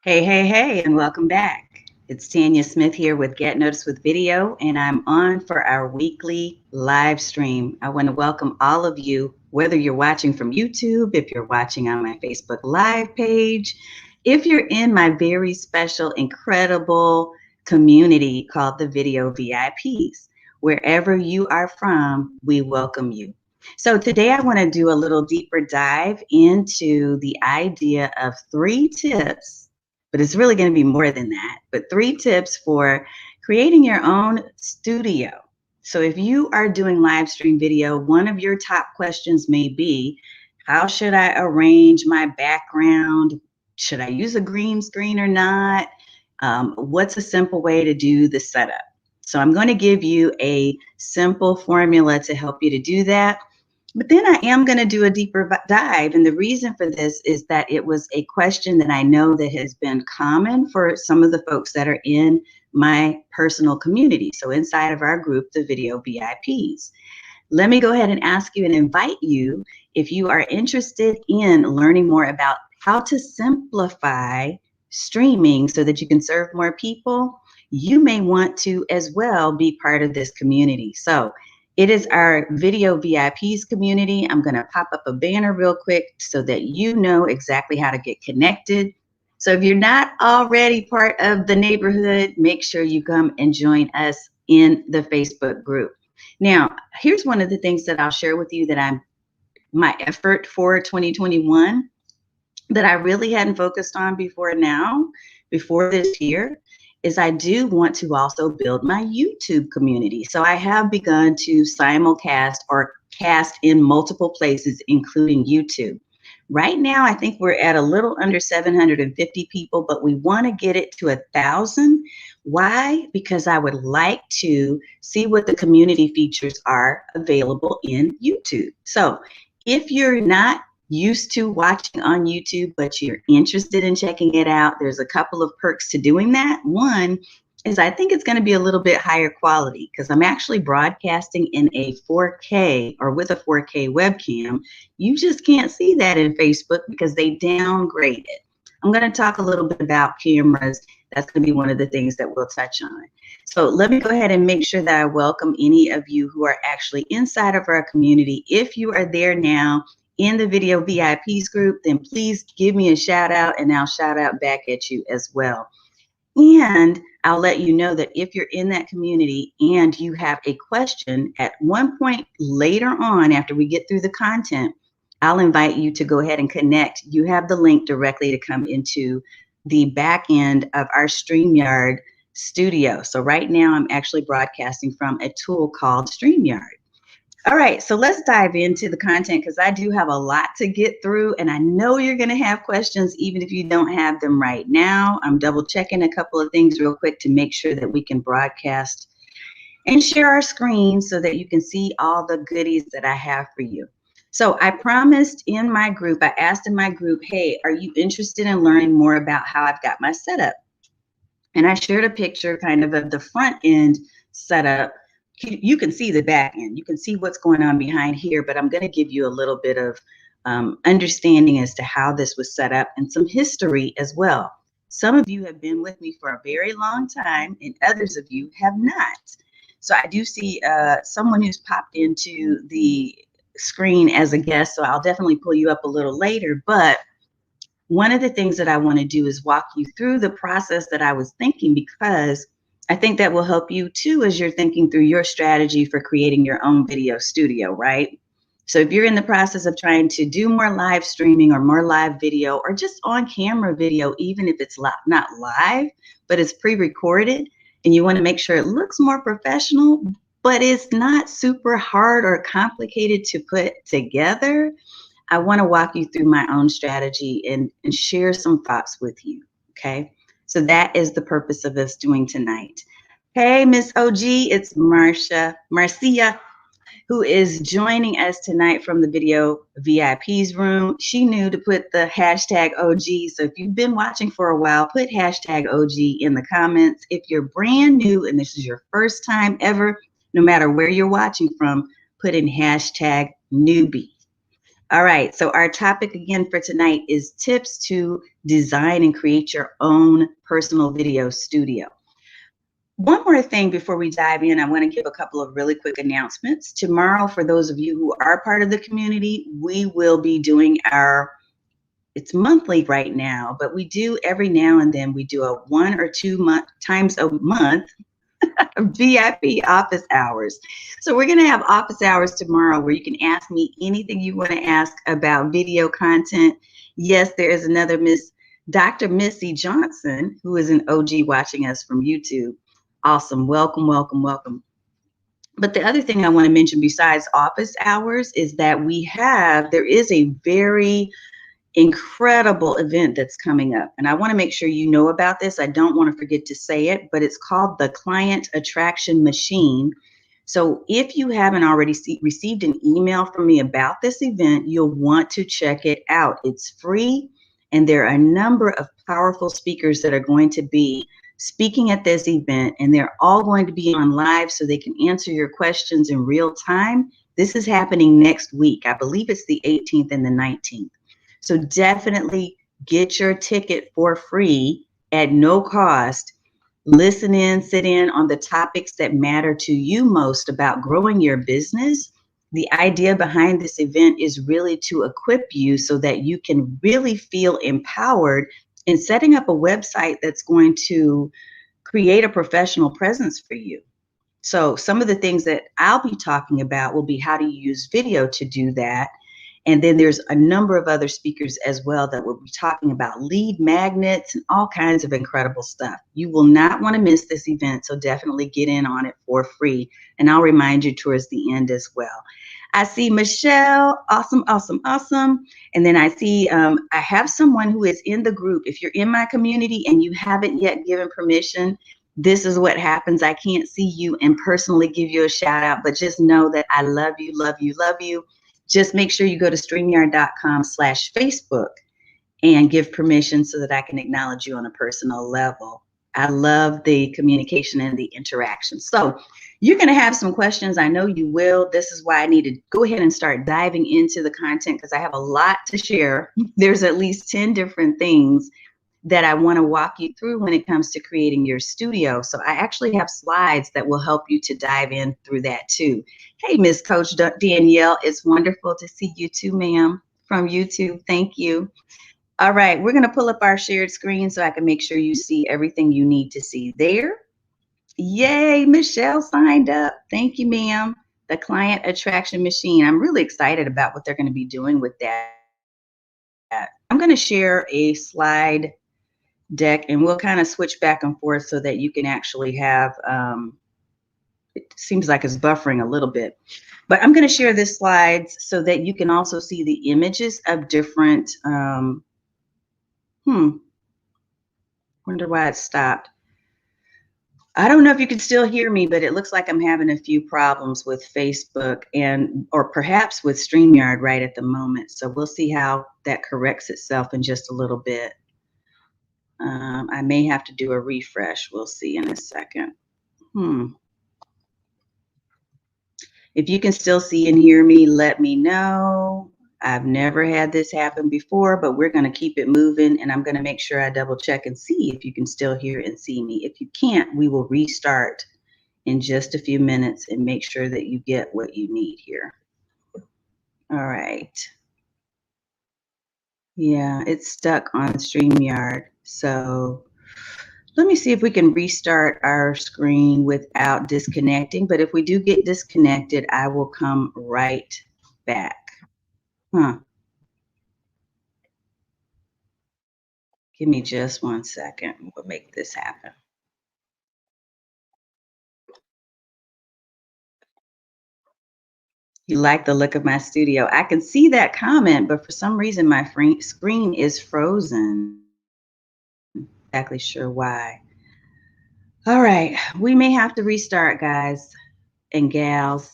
Hey, and welcome back. It's Tanya Smith here with Get Noticed with Video, and I'm on for our weekly live stream. I want to welcome all of you, whether you're watching from YouTube, if you're watching on my Facebook Live page, if you're in my very special, incredible community called the Video VIPs. Wherever you are from, we welcome you. So today I want to do a little deeper dive into the idea of 3 tips, but it's really going to be more than that. But 3 tips for creating your own studio. So if you are doing live stream video, one of your top questions may be, how should I arrange my background? Should I use a green screen or not? What's a simple way to do the setup? So I'm going to give you a simple formula to help you to do that. But then I am going to do a deeper dive. And the reason for this is that it was a question that I know that has been common for some of the folks that are in my personal community. So inside of our group, the Video VIPs. Let me go ahead and ask you and invite you, if you are interested in learning more about how to simplify streaming so that you can serve more people, you may want to as well be part of this community. So it is our Video VIPs community. I'm going to pop up a banner real quick so that you know exactly how to get connected. So if you're not already part of the neighborhood, make sure you come and join us in the Facebook group. Now, here's one of the things that I'll share with you that my effort for 2021 that I really hadn't focused on before this year, is I do want to also build my YouTube community. So I have begun to simulcast or cast in multiple places, including YouTube. Right now, I think we're at a little under 750 people, but we want to get it to 1,000. Why? Because I would like to see what the community features are available in YouTube. So if you're not used to watching on YouTube, but you're interested in checking it out, there's a couple of perks to doing that. One is I think it's going to be a little bit higher quality because I'm actually broadcasting in a 4K or with a 4K webcam. You just can't see that in Facebook because they downgrade it. I'm going to talk a little bit about cameras. That's going to be one of the things that we'll touch on. So let me go ahead and make sure that I welcome any of you who are actually inside of our community. If you are there now, in the Video VIPs group, then please give me a shout out and I'll shout out back at you as well. And I'll let you know that if you're in that community and you have a question at one point later on, after we get through the content, I'll invite you to go ahead and connect. You have the link directly to come into the back end of our StreamYard studio. So right now I'm actually broadcasting from a tool called StreamYard. All right, so let's dive into the content because I do have a lot to get through and I know you're going to have questions even if you don't have them right now. I'm double checking a couple of things real quick to make sure that we can broadcast and share our screen so that you can see all the goodies that I have for you. So I promised in my group, I asked in my group, hey, are you interested in learning more about how I've got my setup? And I shared a picture kind of the front end setup. You can see the back end. You can see what's going on behind here, but I'm going to give you a little bit of understanding as to how this was set up and some history as well. Some of you have been with me for a very long time and others of you have not. So I do see someone who's popped into the screen as a guest, so I'll definitely pull you up a little later. But one of the things that I want to do is walk you through the process that I was thinking, because I think that will help you too as you're thinking through your strategy for creating your own video studio, right? So if you're in the process of trying to do more live streaming or more live video or just on camera video, even if it's not live, but it's pre-recorded and you want to make sure it looks more professional, but it's not super hard or complicated to put together, I want to walk you through my own strategy and share some thoughts with you, okay? So that is the purpose of us doing tonight. Hey, Miss OG, it's Marcia, who is joining us tonight from the Video VIPs room. She knew to put the hashtag OG. So if you've been watching for a while, put hashtag OG in the comments. If you're brand new and this is your first time ever, no matter where you're watching from, put in hashtag newbie. All right, so our topic again for tonight is tips to design and create your own personal video studio. One more thing before we dive in, I want to give a couple of really quick announcements. Tomorrow, for those of you who are part of the community, we will be doing it's monthly right now, but we do every now and then, we do a 1 or 2 times a month VIP office hours. So we're going to have office hours tomorrow where you can ask me anything you want to ask about video content. Yes, there is another Dr. Missy Johnson, who is an OG watching us from YouTube. Awesome. Welcome, welcome, welcome. But the other thing I want to mention besides office hours is that there is a very incredible event that's coming up. And I want to make sure you know about this. I don't want to forget to say it, but it's called the Client Attraction Machine. So if you haven't already received an email from me about this event, you'll want to check it out. It's free, and there are a number of powerful speakers that are going to be speaking at this event, and they're all going to be on live so they can answer your questions in real time. This is happening next week. I believe it's the 18th and the 19th. So definitely get your ticket for free at no cost. Listen in, sit in on the topics that matter to you most about growing your business. The idea behind this event is really to equip you so that you can really feel empowered in setting up a website that's going to create a professional presence for you. So some of the things that I'll be talking about will be how to use video to do that. And then there's a number of other speakers as well that will be talking about lead magnets and all kinds of incredible stuff. You will not want to miss this event, so definitely get in on it for free. And I'll remind you towards the end as well. I see Michelle. Awesome, awesome, awesome. And then I see I have someone who is in the group. If you're in my community and you haven't yet given permission, this is what happens. I can't see you and personally give you a shout out, but just know that I love you, love you, love you. Just make sure you go to StreamYard.com/Facebook and give permission so that I can acknowledge you on a personal level. I love the communication and the interaction. So you're going to have some questions. I know you will. This is why I need to go ahead and start diving into the content because I have a lot to share. There's at least 10 different things that I want to walk you through when it comes to creating your studio. So I actually have slides that will help you to dive in through that too. Hey, Miss Coach Danielle, it's wonderful to see you too, ma'am, from YouTube. Thank you. All right, we're going to pull up our shared screen so I can make sure you see everything you need to see there. Yay, Michelle signed up. Thank you, ma'am. The Client Attraction Machine. I'm really excited about what they're going to be doing with that. I'm going to share a slide deck and we'll kind of switch back and forth so that you can actually have, it seems like it's buffering a little bit, but I'm going to share this slides so that you can also see the images of different, wonder why it stopped. I don't know if you can still hear me, but it looks like I'm having a few problems with Facebook or perhaps with StreamYard right at the moment. So we'll see how that corrects itself in just a little bit. I may have to do a refresh. We'll see in a second. If you can still see and hear me, let me know. I've never had this happen before, but we're going to keep it moving, and I'm going to make sure I double check and see if you can still hear and see me. If you can't, we will restart in just a few minutes and make sure that you get what you need here. All right. Yeah, it's stuck on StreamYard. So let me see if we can restart our screen without disconnecting. But if we do get disconnected, I will come right back. Give me just 1 second. We'll make this happen. You like the look of my studio. I can see that comment, but for some reason my screen is frozen. Not exactly sure why. All right, we may have to restart, guys and gals.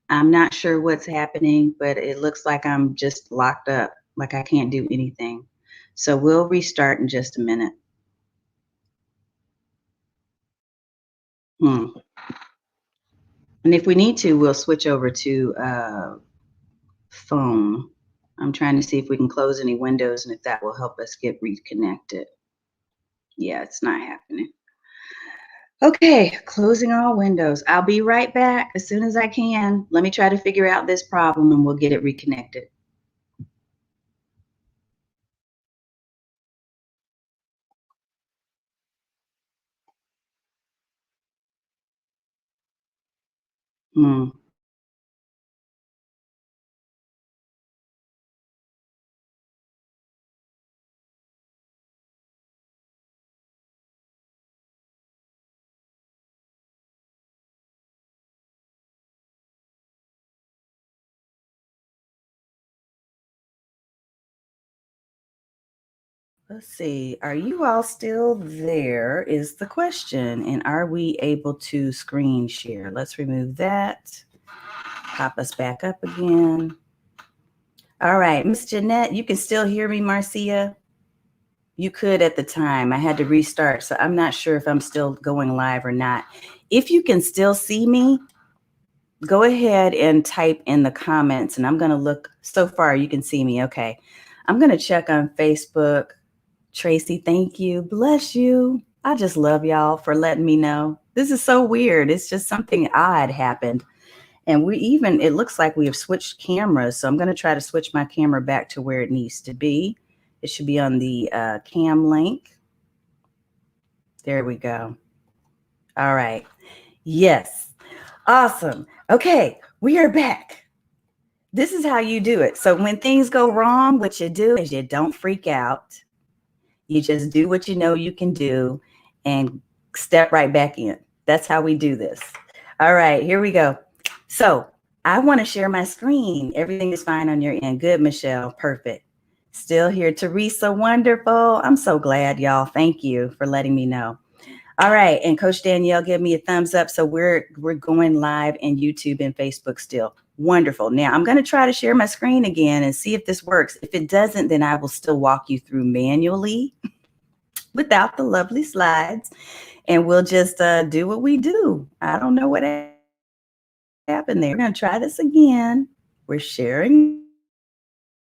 I'm not sure what's happening, but it looks like I'm just locked up, like I can't do anything. So we'll restart in just a minute. And if we need to, we'll switch over to phone. I'm trying to see if we can close any windows and if that will help us get reconnected. Yeah, it's not happening. Okay, closing all windows. I'll be right back as soon as I can. Let me try to figure out this problem and we'll get it reconnected. Hmm. Let's see. Are you all still there is the question. And are we able to screen share? Let's remove that. Pop us back up again. All right, Miss Jeanette, you can still hear me, Marcia? You could at the time. I had to restart, so I'm not sure if I'm still going live or not. If you can still see me, go ahead and type in the comments, and I'm going to look. So far, you can see me. Okay. I'm going to check on Facebook. Tracy, thank you. Bless you. I just love y'all for letting me know. This is so weird. It's just something odd happened. And it looks like we have switched cameras. So I'm going to try to switch my camera back to where it needs to be. It should be on the cam link. There we go. All right. Yes. Awesome. Okay. We are back. This is how you do it. So when things go wrong, what you do is you don't freak out. You just do what you know you can do and step right back in. That's how we do this. All right, here we go. So I want to share my screen. Everything is fine on your end. Good, Michelle. Perfect. Still here. Teresa, wonderful. I'm so glad, y'all. Thank you for letting me know. All right. And Coach Danielle, give me a thumbs up. So we're going live in YouTube and Facebook still. Wonderful. Now I'm going to try to share my screen again and see if this works. If it doesn't, then I will still walk you through manually without the lovely slides. And we'll just do what we do. I don't know what happened there. We're going to try this again. We're sharing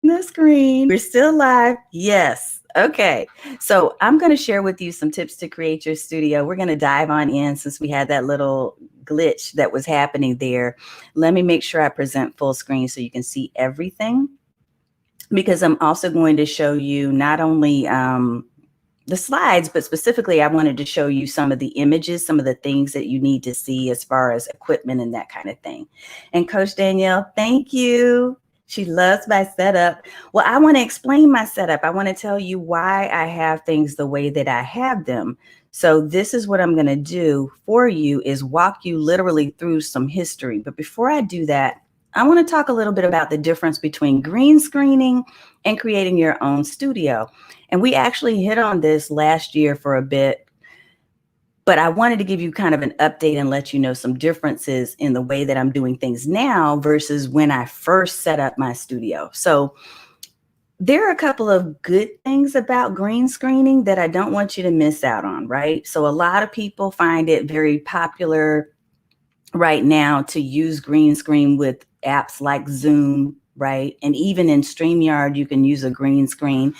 the screen. We're still live. Yes. Okay. So I'm going to share with you some tips to create your studio. We're going to dive on in since we had that little glitch that was happening there. Let me make sure I present full screen so you can see everything, because I'm also going to show you not only the slides, but specifically I wanted to show you some of the images, some of the things that you need to see as far as equipment and that kind of thing. And Coach Danielle, thank you. She loves my setup. Well, I want to explain my setup. I want to tell you why I have things the way that I have them. So this is what I'm going to do for you, is walk you literally through some history. But before I do that, I want to talk a little bit about the difference between green screening and creating your own studio. And we actually hit on this last year for a bit, but I wanted to give you kind of an update and let you know some differences in the way that I'm doing things now versus when I first set up my studio. So there are a couple of good things about green screening that I don't want you to miss out on, right? So a lot of people find it very popular right now to use green screen with apps like Zoom, right? And even in StreamYard, you can use a green screen.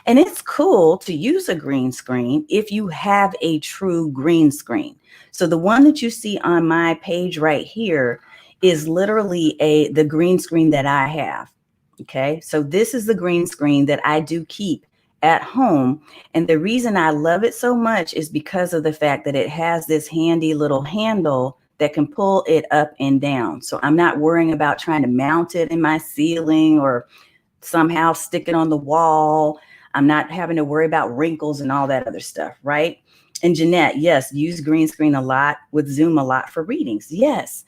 And it's cool to use a green screen if you have a true green screen. So the one that you see on my page right here is literally the green screen that I have. Okay, so this is the green screen that I do keep at home. And the reason I love it so much is because of the fact that it has this handy little handle that can pull it up and down. So I'm not worrying about trying to mount it in my ceiling or somehow stick it on the wall. I'm not having to worry about wrinkles and all that other stuff, right? And Jeanette, yes, use green screen a lot with Zoom a lot for readings. Yes,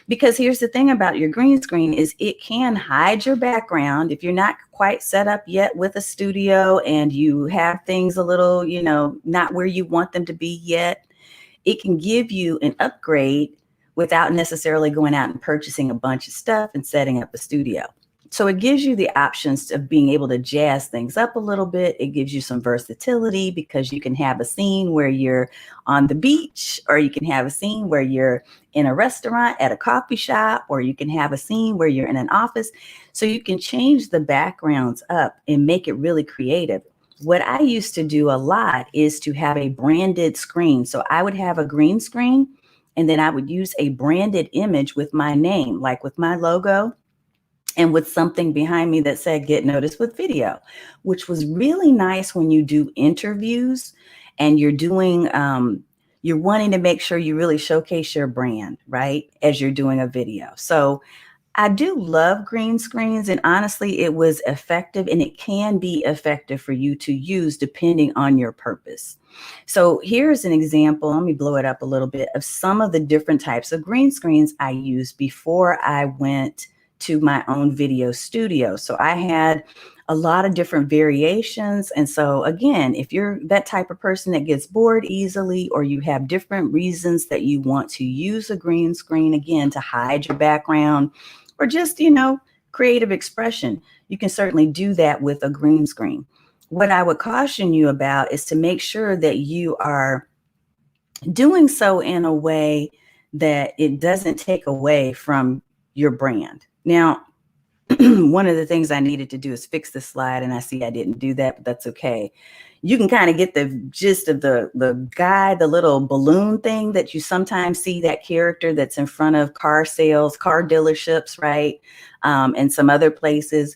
because here's the thing about your green screen is it can hide your background. If you're not quite set up yet with a studio and you have things a little, not where you want them to be yet, it can give you an upgrade without necessarily going out and purchasing a bunch of stuff and setting up a studio. So it gives you the options of being able to jazz things up a little bit. It gives you some versatility because you can have a scene where you're on the beach, or you can have a scene where you're in a restaurant, at a coffee shop, or you can have a scene where you're in an office. So you can change the backgrounds up and make it really creative. What I used to do a lot is to have a branded screen. So I would have a green screen, and then I would use a branded image with my name, like with my logo, and with something behind me that said "Get Noticed with Video," which was really nice when you do interviews and you're doing, you're wanting to make sure you really showcase your brand, right, as you're doing a video. So I do love green screens, and honestly, it was effective, and it can be effective for you to use depending on your purpose. So here's an example. Let me blow it up a little bit of some of the different types of green screens I used before I went to my own video studio. So I had a lot of different variations. And so again, if you're that type of person that gets bored easily, or you have different reasons that you want to use a green screen, again, to hide your background, or just, creative expression, you can certainly do that with a green screen. What I would caution you about is to make sure that you are doing so in a way that it doesn't take away from your brand. Now, one of the things I needed to do is fix the slide, and I see I didn't do that, but that's okay. You can kind of get the gist of the guy, the little balloon thing that you sometimes see, that character that's in front of car sales, car dealerships, right? And some other places.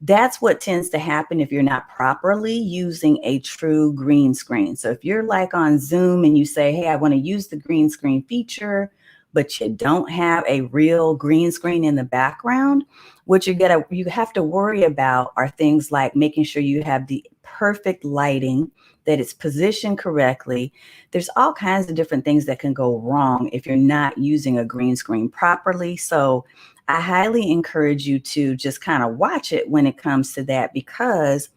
That's what tends to happen if you're not properly using a true green screen. So if you're like on Zoom and you say, hey, I want to use the green screen feature, but you don't have a real green screen in the background, what you have to worry about are things like making sure you have the perfect lighting, that it's positioned correctly. There's all kinds of different things that can go wrong if you're not using a green screen properly. So I highly encourage you to just kind of watch it when it comes to that, because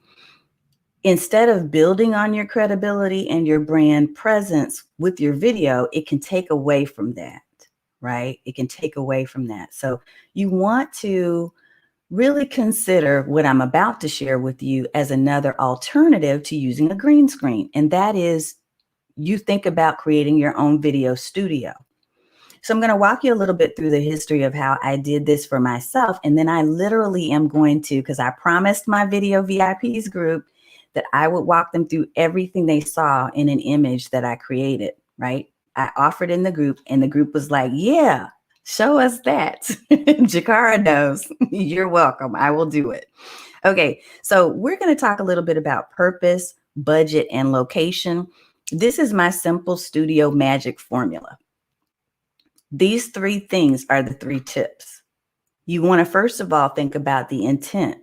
instead of building on your credibility and your brand presence with your video, it can take away from that, right? It can take away from that. So you want to really consider what I'm about to share with you as another alternative to using a green screen. And that is, you think about creating your own video studio. So I'm going to walk you a little bit through the history of how I did this for myself. And then I literally am going to, because I promised my video VIPs group that I would walk them through everything they saw in an image that I created, right? I offered in the group, and the group was like, yeah, show us that. Jakara knows. You're welcome. I will do it. Okay, so we're going to talk a little bit about purpose, budget, and location. This is my simple studio magic formula. These three things are the three tips. You want to, first of all, think about the intent.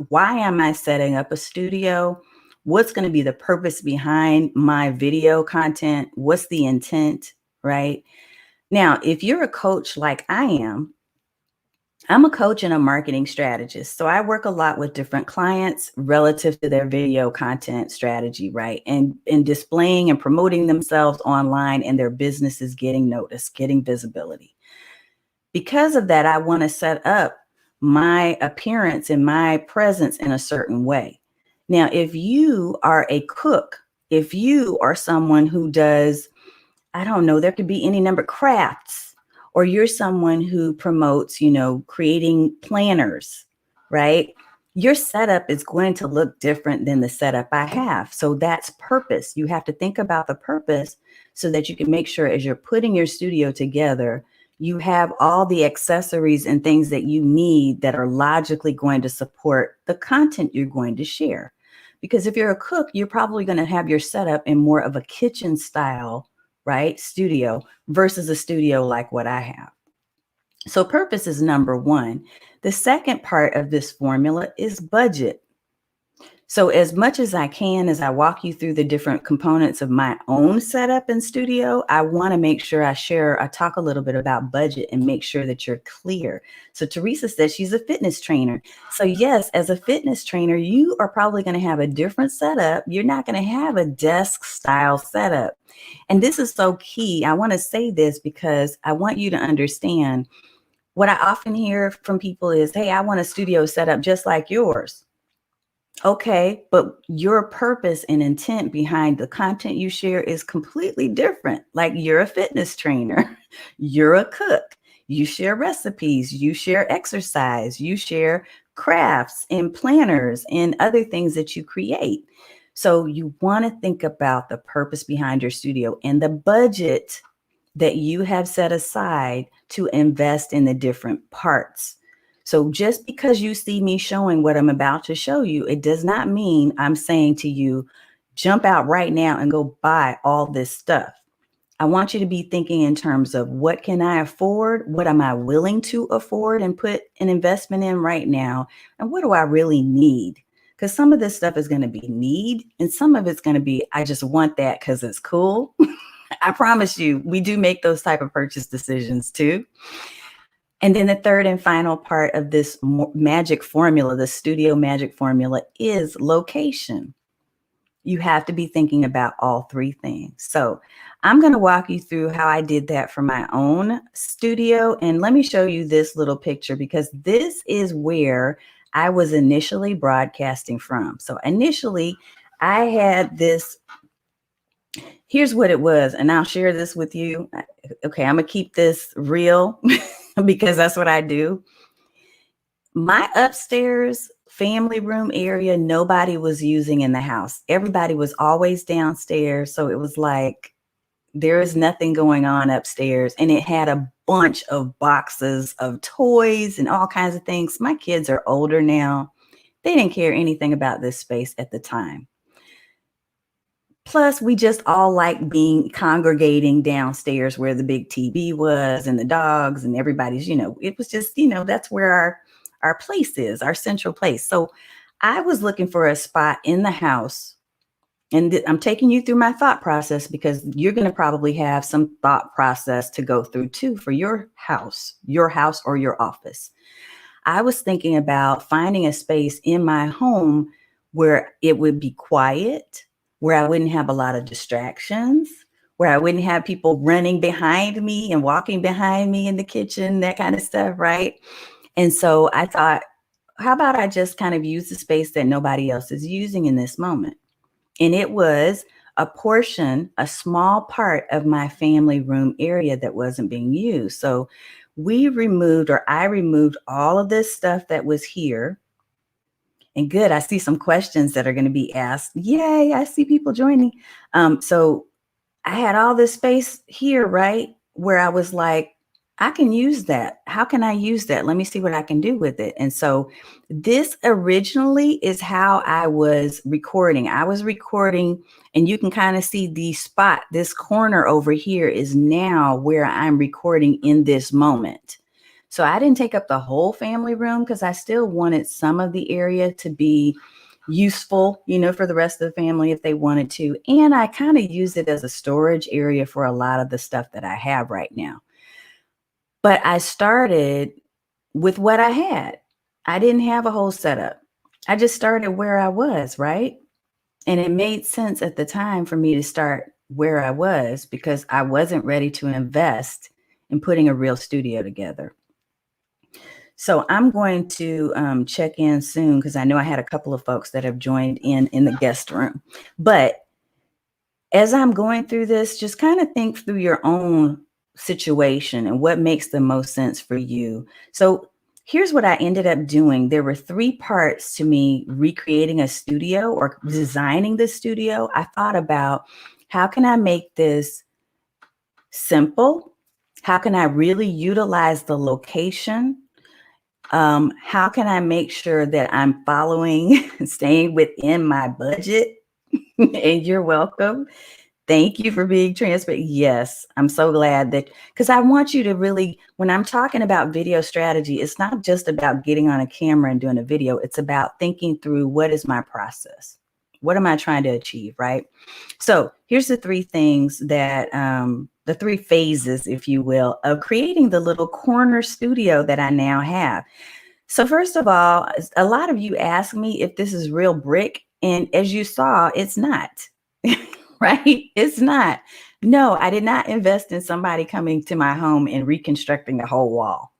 Why am I setting up a studio? What's going to be the purpose behind my video content? What's the intent, right? Now, if you're a coach like I am, I'm a coach and a marketing strategist. So I work a lot with different clients relative to their video content strategy, right? And displaying and promoting themselves online, and their businesses getting noticed, getting visibility. Because of that, I want to set up my appearance and my presence in a certain way. Now, if you are a cook, if you are someone who does, I don't know, there could be any number of crafts, or you're someone who promotes, creating planners, right? Your setup is going to look different than the setup I have. So that's purpose. You have to think about the purpose so that you can make sure, as you're putting your studio together, you have all the accessories and things that you need that are logically going to support the content you're going to share. Because if you're a cook, you're probably going to have your setup in more of a kitchen style, right, studio, versus a studio like what I have. So purpose is number one. The second part of this formula is budget. So as much as I can, as I walk you through the different components of my own setup and studio, I want to make sure I talk a little bit about budget and make sure that you're clear. So Teresa says she's a fitness trainer. So yes, as a fitness trainer, you are probably going to have a different setup. You're not going to have a desk style setup. And this is so key. I want to say this because I want you to understand What I often hear from people is, hey, I want a studio set up just like yours. Okay, but your purpose and intent behind the content you share is completely different. Like, you're a fitness trainer, you're a cook, you share recipes, you share exercise, you share crafts and planners and other things that you create. So you want to think about the purpose behind your studio and the budget that you have set aside to invest in the different parts. So just because you see me showing what I'm about to show you, it does not mean I'm saying to you, jump out right now and go buy all this stuff. I want you to be thinking in terms of, what can I afford? What am I willing to afford and put an investment in right now? And what do I really need? Because some of this stuff is going to be need, and some of it's going to be, I just want that because it's cool. I promise you, we do make those type of purchase decisions too. And then the third and final part of this magic formula, the studio magic formula, is location. You have to be thinking about all three things. So I'm going to walk you through how I did that for my own studio. And let me show you this little picture, because this is where I was initially broadcasting from. So initially, I had this. Here's what it was, and I'll share this with you. Okay, I'm going to keep this real because that's what I do. My upstairs family room area, nobody was using in the house. Everybody was always downstairs. So it was like, there is nothing going on upstairs. And it had a bunch of boxes of toys and all kinds of things. My kids are older now. They didn't care anything about this space at the time. Plus, we just all like congregating downstairs where the big TV was and the dogs and everybody's, it was just, that's where our place is, our central place. So I was looking for a spot in the house, and I'm taking you through my thought process because you're going to probably have some thought process to go through too for your house or your office. I was thinking about finding a space in my home where it would be quiet, where I wouldn't have a lot of distractions, where I wouldn't have people running behind me and walking behind me in the kitchen, that kind of stuff, right? And so I thought, how about I just kind of use the space that nobody else is using in this moment? And it was a small part of my family room area that wasn't being used. So I removed all of this stuff that was here. And good, I see some questions that are going to be asked. Yay, I see people joining. So I had all this space here, right, where I was like, I can use that. How can I use that? Let me see what I can do with it. And so this originally is how I was recording. I was recording, and you can kind of see the spot. This corner over here is now where I'm recording in this moment. So I didn't take up the whole family room because I still wanted some of the area to be useful, for the rest of the family if they wanted to. And I kind of used it as a storage area for a lot of the stuff that I have right now. But I started with what I had. I didn't have a whole setup. I just started where I was, right? And it made sense at the time for me to start where I was because I wasn't ready to invest in putting a real studio together. So I'm going to check in soon because I know I had a couple of folks that have joined in the guest room. But as I'm going through this, just kind of think through your own situation and what makes the most sense for you. So here's what I ended up doing. There were 3 parts to me recreating a studio or designing the studio. I thought about, how can I make this simple? How can I really utilize the location? How can I make sure that I'm staying within my budget? And you're welcome. Thank you for being transparent. Yes, I'm so glad because I want you to really, when I'm talking about video strategy, it's not just about getting on a camera and doing a video. It's about thinking through, what is my process? What am I trying to achieve, right? So here's the 3 things that, the 3 phases, if you will, of creating the little corner studio that I now have. So first of all, a lot of you ask me if this is real brick. And as you saw, it's not, right? It's not. No, I did not invest in somebody coming to my home and reconstructing the whole wall.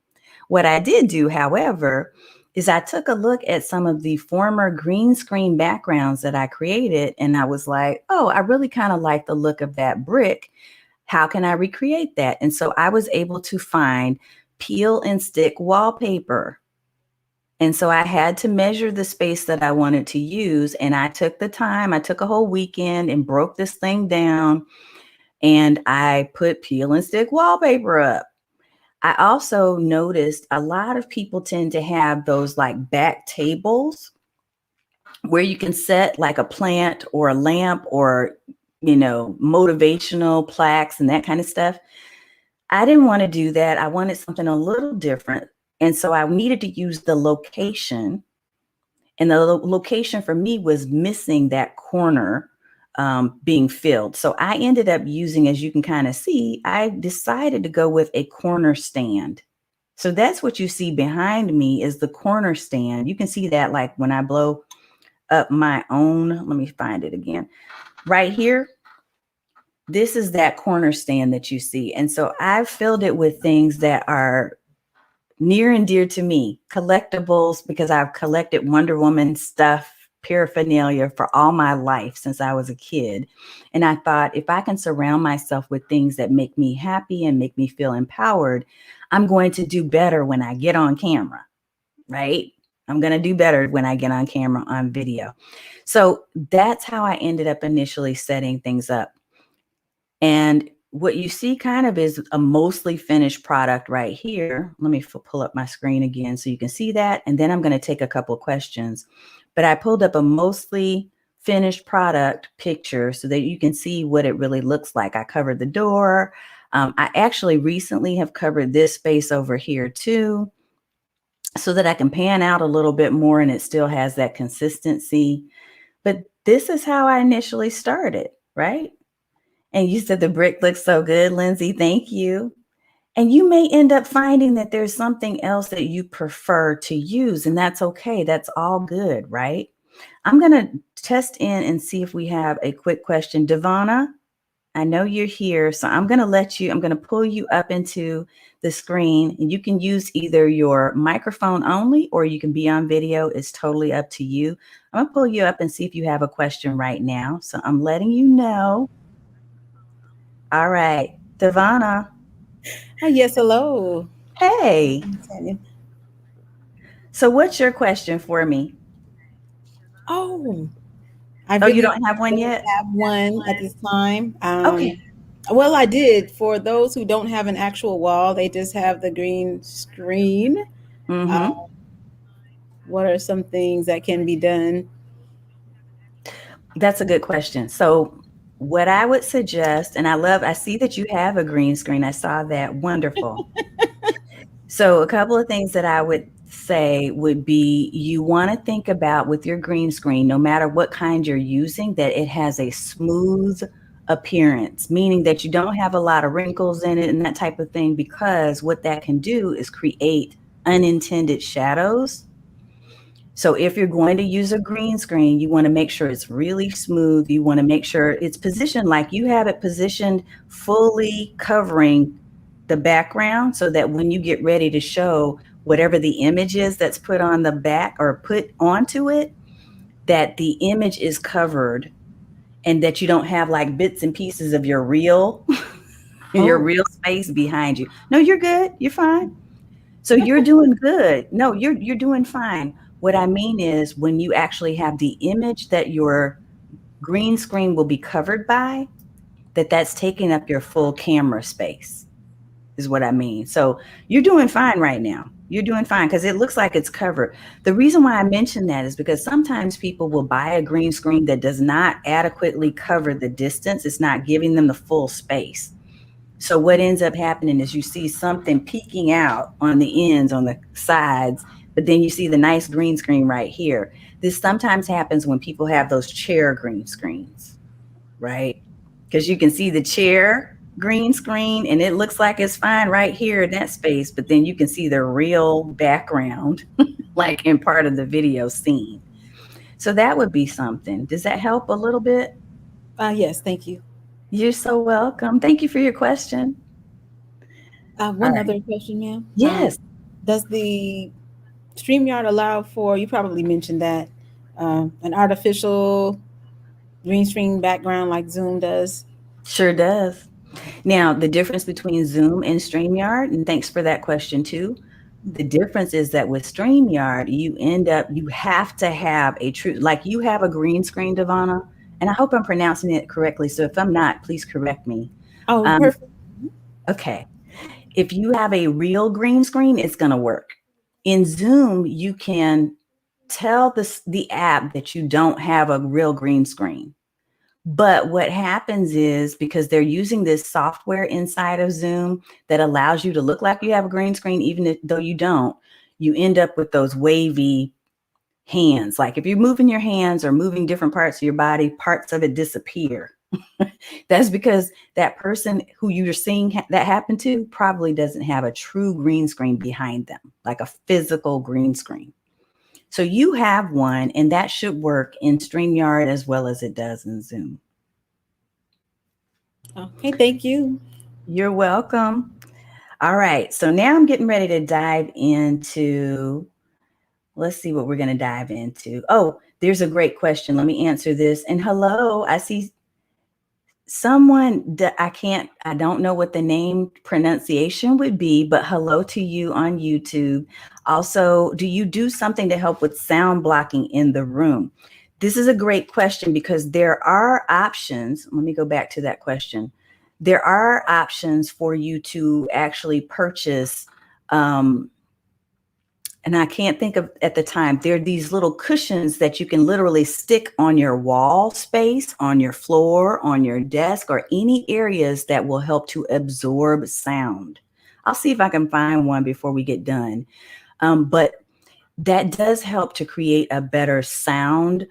What I did do, however, is I took a look at some of the former green screen backgrounds that I created, and I was like, oh, I really kind of like the look of that brick. How can I recreate that? And so I was able to find peel and stick wallpaper. And so I had to measure the space that I wanted to use. And I took the time, I took a whole weekend and broke this thing down. And I put peel and stick wallpaper up. I also noticed a lot of people tend to have those like back tables where you can set like a plant or a lamp or, motivational plaques and that kind of stuff. I didn't want to do that. I wanted something a little different. And so I needed to use the location. And the location for me was missing that corner being filled. So I ended up using, as you can kind of see, I decided to go with a corner stand. So that's what you see behind me is the corner stand. You can see that like when I blow up my own, let me find it again. Right here, this is that corner stand that you see. And so I've filled it with things that are near and dear to me, collectibles, because I've collected Wonder Woman stuff, paraphernalia for all my life since I was a kid. And I thought if I can surround myself with things that make me happy and make me feel empowered, I'm going to do better when I get on camera, right? I'm going to do better when I get on camera on video. So that's how I ended up initially setting things up. And what you see kind of is a mostly finished product right here. Let me pull up my screen again so you can see that. And then I'm going to take a couple of questions. But I pulled up a mostly finished product picture so that you can see what it really looks like. I covered the door. I actually recently have covered this space over here too, so that I can pan out a little bit more and it still has that consistency. But this is how I initially started, right? And you said the brick looks so good, Lindsay. Thank you. And you may end up finding that there's something else that you prefer to use, and that's okay. That's all good, right? I'm going to test in and see if we have a quick question. Devonna, I know you're here, so I'm going to pull you up into the screen, and you can use either your microphone only or you can be on video. It's totally up to you. I'm going to pull you up and see if you have a question right now. So I'm letting you know. All right, Devonna. Hi, yes, hello. Hey. So what's your question for me? Oh, I Oh, you really don't have one don't yet? have one at this time. Okay. Well, I did. For those who don't have an actual wall, they just have the green screen. Mm-hmm. Um, what are some things that can be done? That's a good question. So what I would suggest, and I see that you have a green screen. I saw that. Wonderful. So a couple of things that I would say would be you want to think about with your green screen, no matter what kind you're using, that it has a smooth appearance, meaning that you don't have a lot of wrinkles in it and that type of thing, because what that can do is create unintended shadows. So if you're going to use a green screen, you want to make sure it's really smooth. You want to make sure it's positioned like you have it positioned fully covering the background so that when you get ready to show whatever the image is that's put on the back or put onto it, that the image is covered and that you don't have like bits and pieces of your real your Oh, real space behind you. No, you're good. You're fine. So you're doing good. No, you're doing fine. What I mean is when you actually have the image that your green screen will be covered by, that's taking up your full camera space is what I mean. So you're doing fine right now. You're doing fine because it looks like it's covered. The reason why I mention that is because sometimes people will buy a green screen that does not adequately cover the distance. It's not giving them the full space. So what ends up happening is you see something peeking out on the ends, on the sides, but then you see the nice green screen right here. This sometimes happens when people have those chair green screens, right? Because you can see the chair green screen and it looks like it's fine right here in that space, but then you can see the real background, like in part of the video scene. So that would be something. Does that help a little bit? yes, thank you. You're so welcome. Thank you for your question. All One right. other question, ma'am. Yes. Does the StreamYard allow for, you probably mentioned that, an artificial green screen background like Zoom does? Sure does. Now, the difference between Zoom and StreamYard, and thanks for that question too. The difference is that with StreamYard, you have to have a true, like you have a green screen, Devana, and I hope I'm pronouncing it correctly. So if I'm not, please correct me. Oh, Um, perfect. okay. If you have a real green screen, it's going to work. In Zoom, you can tell the app that you don't have a real green screen. But what happens is, because they're using this software inside of Zoom that allows you to look like you have a green screen, even though you don't, you end up with those wavy hands. Like if you're moving your hands or moving different parts of your body, parts of it disappear. That's because that person who you're seeing that happen to probably doesn't have a true green screen behind them, like a physical green screen. So you have one, and that should work in StreamYard as well as it does in Zoom. Okay, thank you. You're welcome. All right, so now I'm getting ready to dive into, let's see what we're going to dive into. Oh, there's a great question. Let me answer this. And hello, I see someone, I don't know what the name pronunciation would be, but hello to you on YouTube. Also, do you do something to help with sound blocking in the room? This is a great question because there are options. Let me go back to that question. There are options for you to actually purchase, and I can't think of at the time, there are these little cushions that you can literally stick on your wall space, on your floor, on your desk, or any areas that will help to absorb sound. I'll see if I can find one before we get done. But that does help to create a better sound,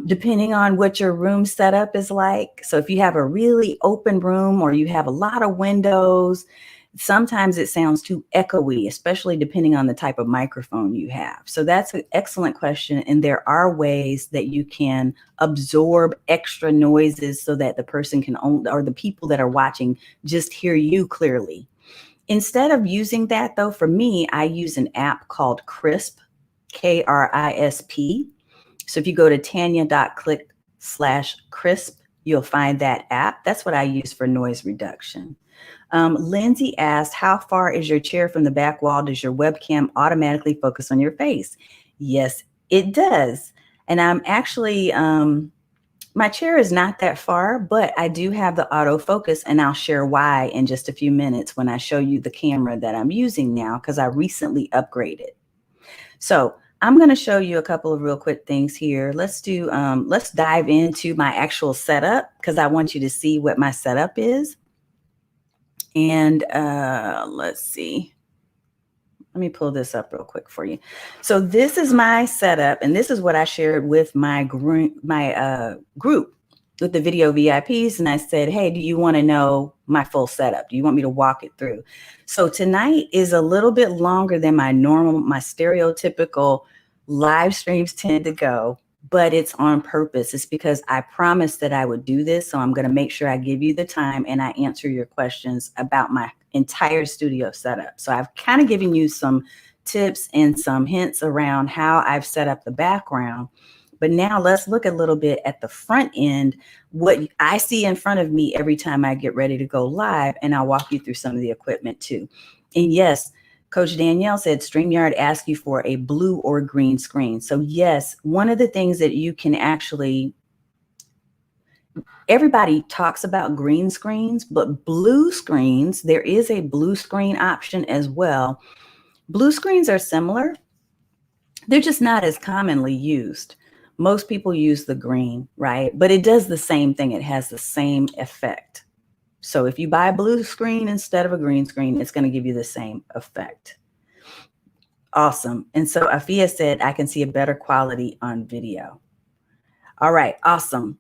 depending on what your room setup is like. So if you have a really open room or you have a lot of windows, sometimes it sounds too echoey, especially depending on the type of microphone you have. So that's an excellent question. And there are ways that you can absorb extra noises so that the person can or the people that are watching just hear you clearly. Instead of using that, though, for me, I use an app called Krisp, KRISP. So if you go to tanya.click/Krisp, you'll find that app. That's what I use for noise reduction. Lindsay asked, how far is your chair from the back wall? Does your webcam automatically focus on your face? Yes, it does. And I'm actually, my chair is not that far, but I do have the autofocus, and I'll share why in just a few minutes when I show you the camera that I'm using now, because I recently upgraded. So I'm going to show you a couple of real quick things here. Let's dive into my actual setup, because I want you to see what my setup is. And let's see. Let me pull this up real quick for you. So this is my setup, and this is what I shared with my group with the video VIPs. And I said, hey, do you want to know my full setup? Do you want me to walk it through? So tonight is a little bit longer than my stereotypical live streams tend to go, but it's on purpose. It's because I promised that I would do this. So I'm going to make sure I give you the time and I answer your questions about my entire studio setup. So I've kind of given you some tips and some hints around how I've set up the background. But now let's look a little bit at the front end, what I see in front of me every time I get ready to go live, and I'll walk you through some of the equipment too. And yes, Coach Danielle said StreamYard asks you for a blue or green screen. So yes, one of the things that you can actually, everybody talks about green screens, but blue screens, there is a blue screen option as well. Blue screens are similar. They're just not as commonly used. Most people use the green, right? But it does the same thing. It has the same effect. So if you buy a blue screen instead of a green screen, it's going to give you the same effect. Awesome. And so Afia said, I can see a better quality on video. All right. Awesome.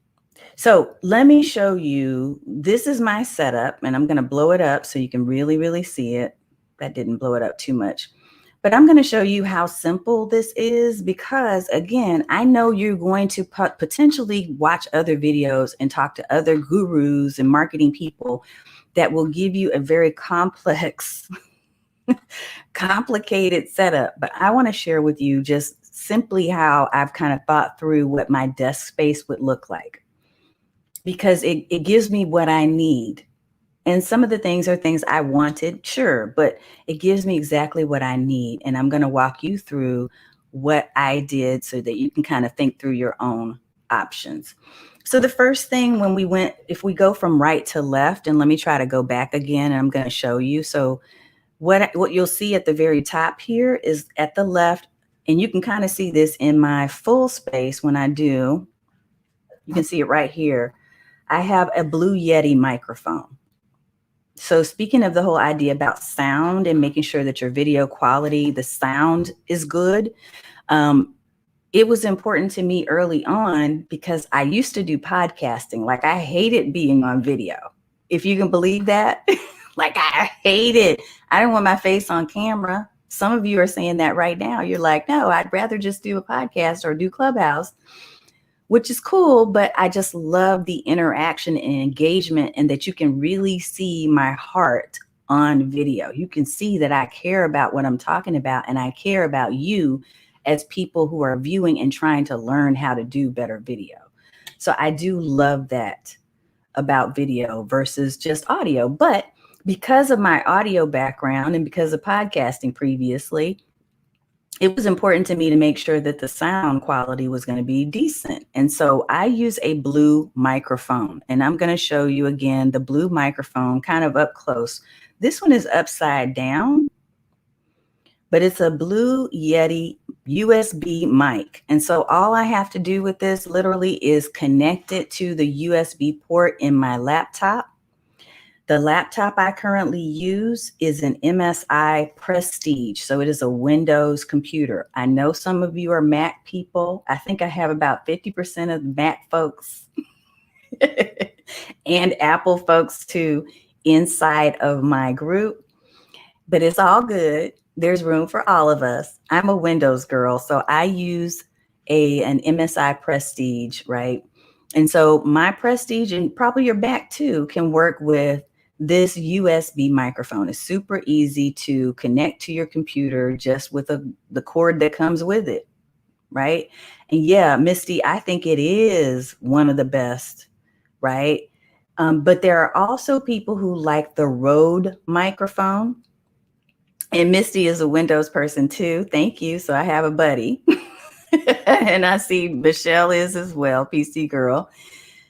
So let me show you. This is my setup, and I'm going to blow it up so you can really, really see it. That didn't blow it up too much. But I'm going to show you how simple this is because, again, I know you're going to potentially watch other videos and talk to other gurus and marketing people that will give you a very complex complicated setup, but I want to share with you just simply how I've kind of thought through what my desk space would look like, because it gives me what I need. And some of the things are things I wanted, sure, but it gives me exactly what I need. And I'm going to walk you through what I did so that you can kind of think through your own options. So the first thing if we go from right to left, and let me try to go back again, and I'm going to show you. So what you'll see at the very top here is at the left, and you can kind of see this in my full space when I do. You can see it right here. I have a Blue Yeti microphone. So speaking of the whole idea about sound and making sure that your video quality, the sound is good, it was important to me early on because I used to do podcasting. Like, I hated being on video. If you can believe that, like, I hate it. I don't want my face on camera. Some of you are saying that right now. You're like, no, I'd rather just do a podcast or do Clubhouse, which is cool. But I just love the interaction and engagement, and that you can really see my heart on video. You can see that I care about what I'm talking about, and I care about you as people who are viewing and trying to learn how to do better video. So I do love that about video versus just audio. But because of my audio background and because of podcasting previously, it was important to me to make sure that the sound quality was going to be decent. And so I use a blue microphone, and I'm going to show you again the blue microphone kind of up close. This one is upside down, but it's a Blue Yeti USB mic. And so all I have to do with this literally is connect it to the USB port in my laptop. The laptop I currently use is an MSI Prestige. So it is a Windows computer. I know some of you are Mac people. I think I have about 50% of Mac folks and Apple folks too inside of my group, but it's all good. There's room for all of us. I'm a Windows girl, so I use an MSI Prestige, right? And so my Prestige, and probably your Mac too, can work with this USB microphone. It's super easy to connect to your computer just with the cord that comes with it, right? And yeah, Misty, I think it is one of the best, right? But there are also people who like the Rode microphone. And Misty is a Windows person too. Thank you. So I have a buddy. And I see Michelle is as well, PC girl.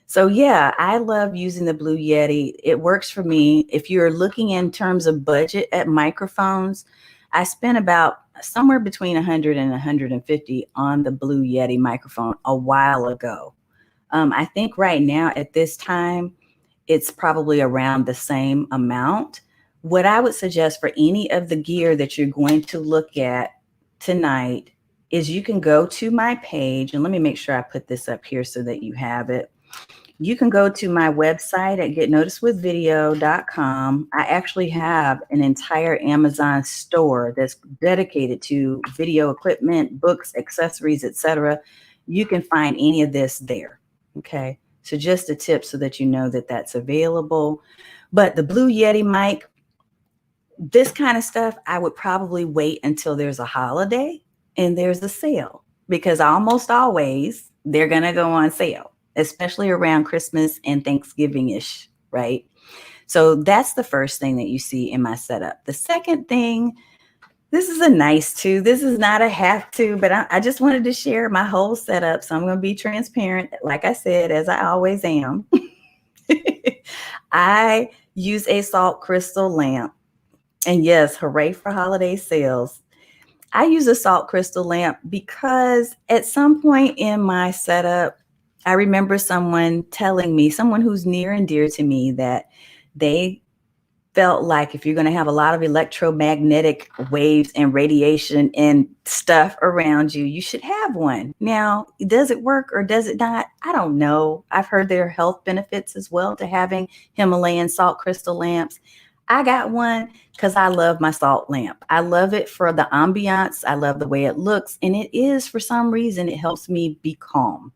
So yeah, I love using the Blue Yeti. It works for me. If you're looking in terms of budget at microphones, I spent about somewhere between 100 and 150 on the Blue Yeti microphone a while ago. I think right now at this time, it's probably around the same amount. What I would suggest for any of the gear that you're going to look at tonight is you can go to my page, and let me make sure I put this up here so that you have it. You can go to my website at getnoticedwithvideo.com. I actually have an entire Amazon store that's dedicated to video equipment, books, accessories, etc. You can find any of this there. Okay, so just a tip so that you know that that's available. But the Blue Yeti mic, this kind of stuff, I would probably wait until there's a holiday and there's a sale, because almost always they're going to go on sale, especially around Christmas and Thanksgiving-ish, right? So that's the first thing that you see in my setup. The second thing, this is a nice to, this is not a have to, but I just wanted to share my whole setup. So I'm going to be transparent, like I said, as I always am. I use a salt crystal lamp. And yes, hooray for holiday sales. I use a salt crystal lamp because at some point in my setup, I remember someone telling me, someone who's near and dear to me, that they felt like if you're going to have a lot of electromagnetic waves and radiation and stuff around you, you should have one. Now, does it work or does it not? I don't know. I've heard there are health benefits as well to having Himalayan salt crystal lamps. I got one because I love my salt lamp. I love it for the ambiance. I love the way it looks. And it is, for some reason, it helps me be calm.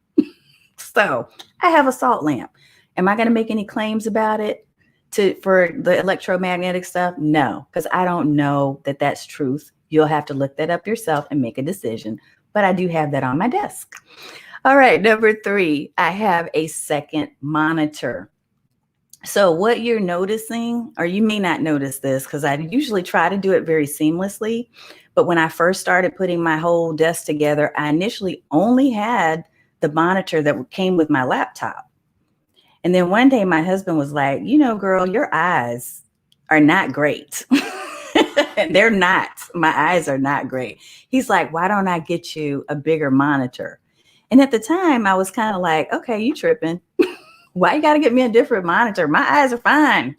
So I have a salt lamp. Am I going to make any claims about it? for the electromagnetic stuff? No, because I don't know that that's truth. You'll have to look that up yourself and make a decision. But I do have that on my desk. All right, number 3, I have a second monitor. So what you're noticing, or you may not notice this because I usually try to do it very seamlessly. But when I first started putting my whole desk together, I initially only had the monitor that came with my laptop. And then one day my husband was like, you know, girl, your eyes are not great. They're not. My eyes are not great. He's like, why don't I get you a bigger monitor? And at the time I was kind of like, okay, you tripping. Why you got to get me a different monitor? My eyes are fine.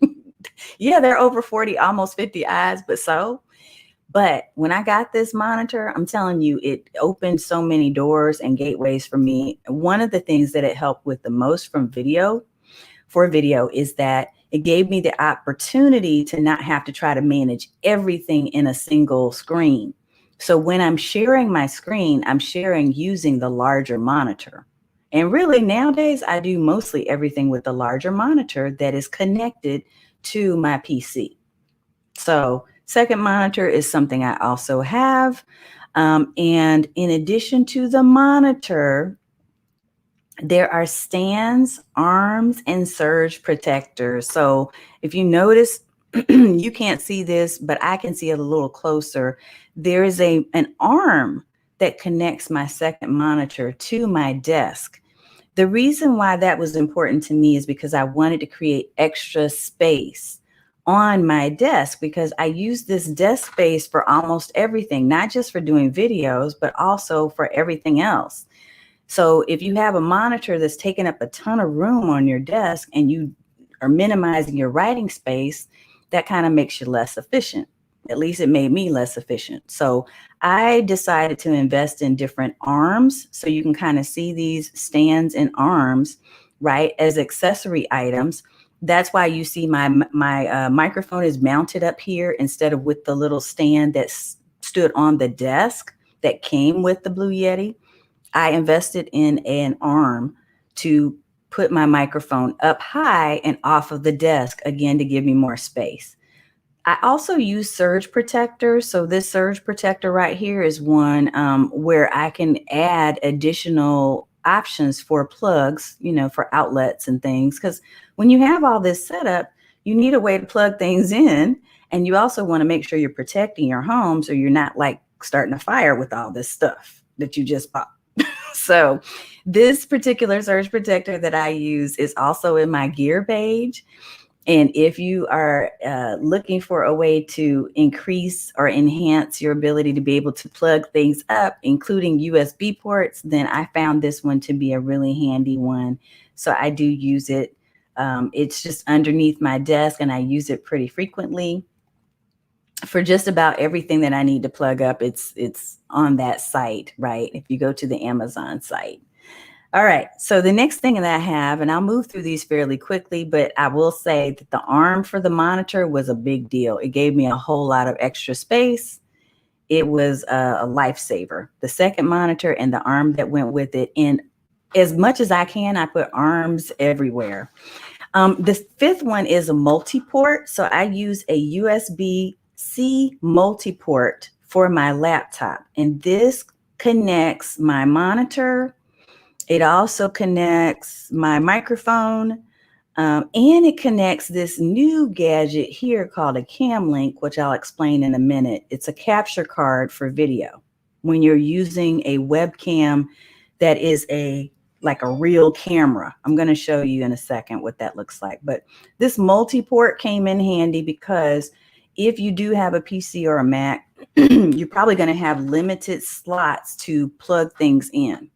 Yeah, they're over 40, almost 50 eyes, but when I got this monitor, I'm telling you, it opened so many doors and gateways for me. One of the things that it helped with the most for video is that it gave me the opportunity to not have to try to manage everything in a single screen. So when I'm sharing my screen, I'm sharing using the larger monitor. And really nowadays, I do mostly everything with the larger monitor that is connected to my PC. So second monitor is something I also have. And in addition to the monitor, there are stands, arms, and surge protectors. So if you notice, you can't see this, but I can see it a little closer. There is an arm that connects my second monitor to my desk. The reason why that was important to me is because I wanted to create extra space on my desk, because I use this desk space for almost everything, not just for doing videos, but also for everything else. So if you have a monitor that's taking up a ton of room on your desk and you are minimizing your writing space, that kind of makes you less efficient. At least it made me less efficient. So I decided to invest in different arms. So you can kind of see these stands and arms, right, as accessory items. That's why you see my microphone is mounted up here instead of with the little stand that stood on the desk that came with the Blue Yeti. I invested in an arm to put my microphone up high and off of the desk, again, to give me more space. I also use surge protectors. So this surge protector right here is one where I can add additional options for plugs, you know, for outlets and things. Because when you have all this set up, you need a way to plug things in. And you also want to make sure you're protecting your home so you're not like starting a fire with all this stuff that you just bought. So this particular surge protector that I use is also in my gear page. And if you are looking for a way to increase or enhance your ability to be able to plug things up, including USB ports, then I found this one to be a really handy one. So I do use it. It's just underneath my desk and I use it pretty frequently. For just about everything that I need to plug up, it's on that site, right? If you go to the Amazon site. All right, so the next thing that I have, and I'll move through these fairly quickly, but I will say that the arm for the monitor was a big deal. It gave me a whole lot of extra space. It was a lifesaver. The second monitor and the arm that went with it. And as much as I can, I put arms everywhere. The fifth one is a multiport. So I use a USB-C multiport for my laptop. And this connects my monitor. It also connects my microphone, and it connects this new gadget here called a Cam Link, which I'll explain in a minute. It's a capture card for video. When you're using a webcam that is like a real camera. I'm going to show you in a second what that looks like. But this multi-port came in handy because if you do have a PC or a Mac, you're probably going to have limited slots to plug things in.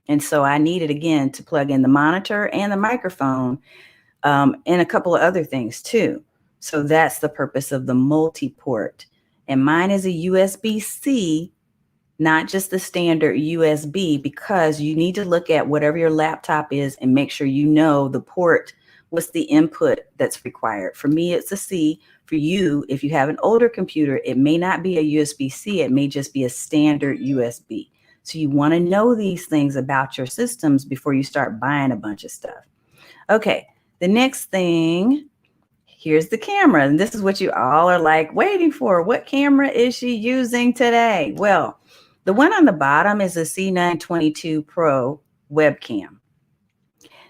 And so I needed, again, to plug in the monitor and the microphone and a couple of other things, too. So that's the purpose of the multi-port. And mine is a USB-C, not just the standard USB, because you need to look at whatever your laptop is and make sure you know the port, what's the input that's required. For me, it's a C. For you, if you have an older computer, it may not be a USB-C. It may just be a standard USB. So you want to know these things about your systems before you start buying a bunch of stuff. Okay, the next thing here's the camera. And this is what you all are like waiting for. What camera is she using today? Well, the one on the bottom is a C922 Pro webcam.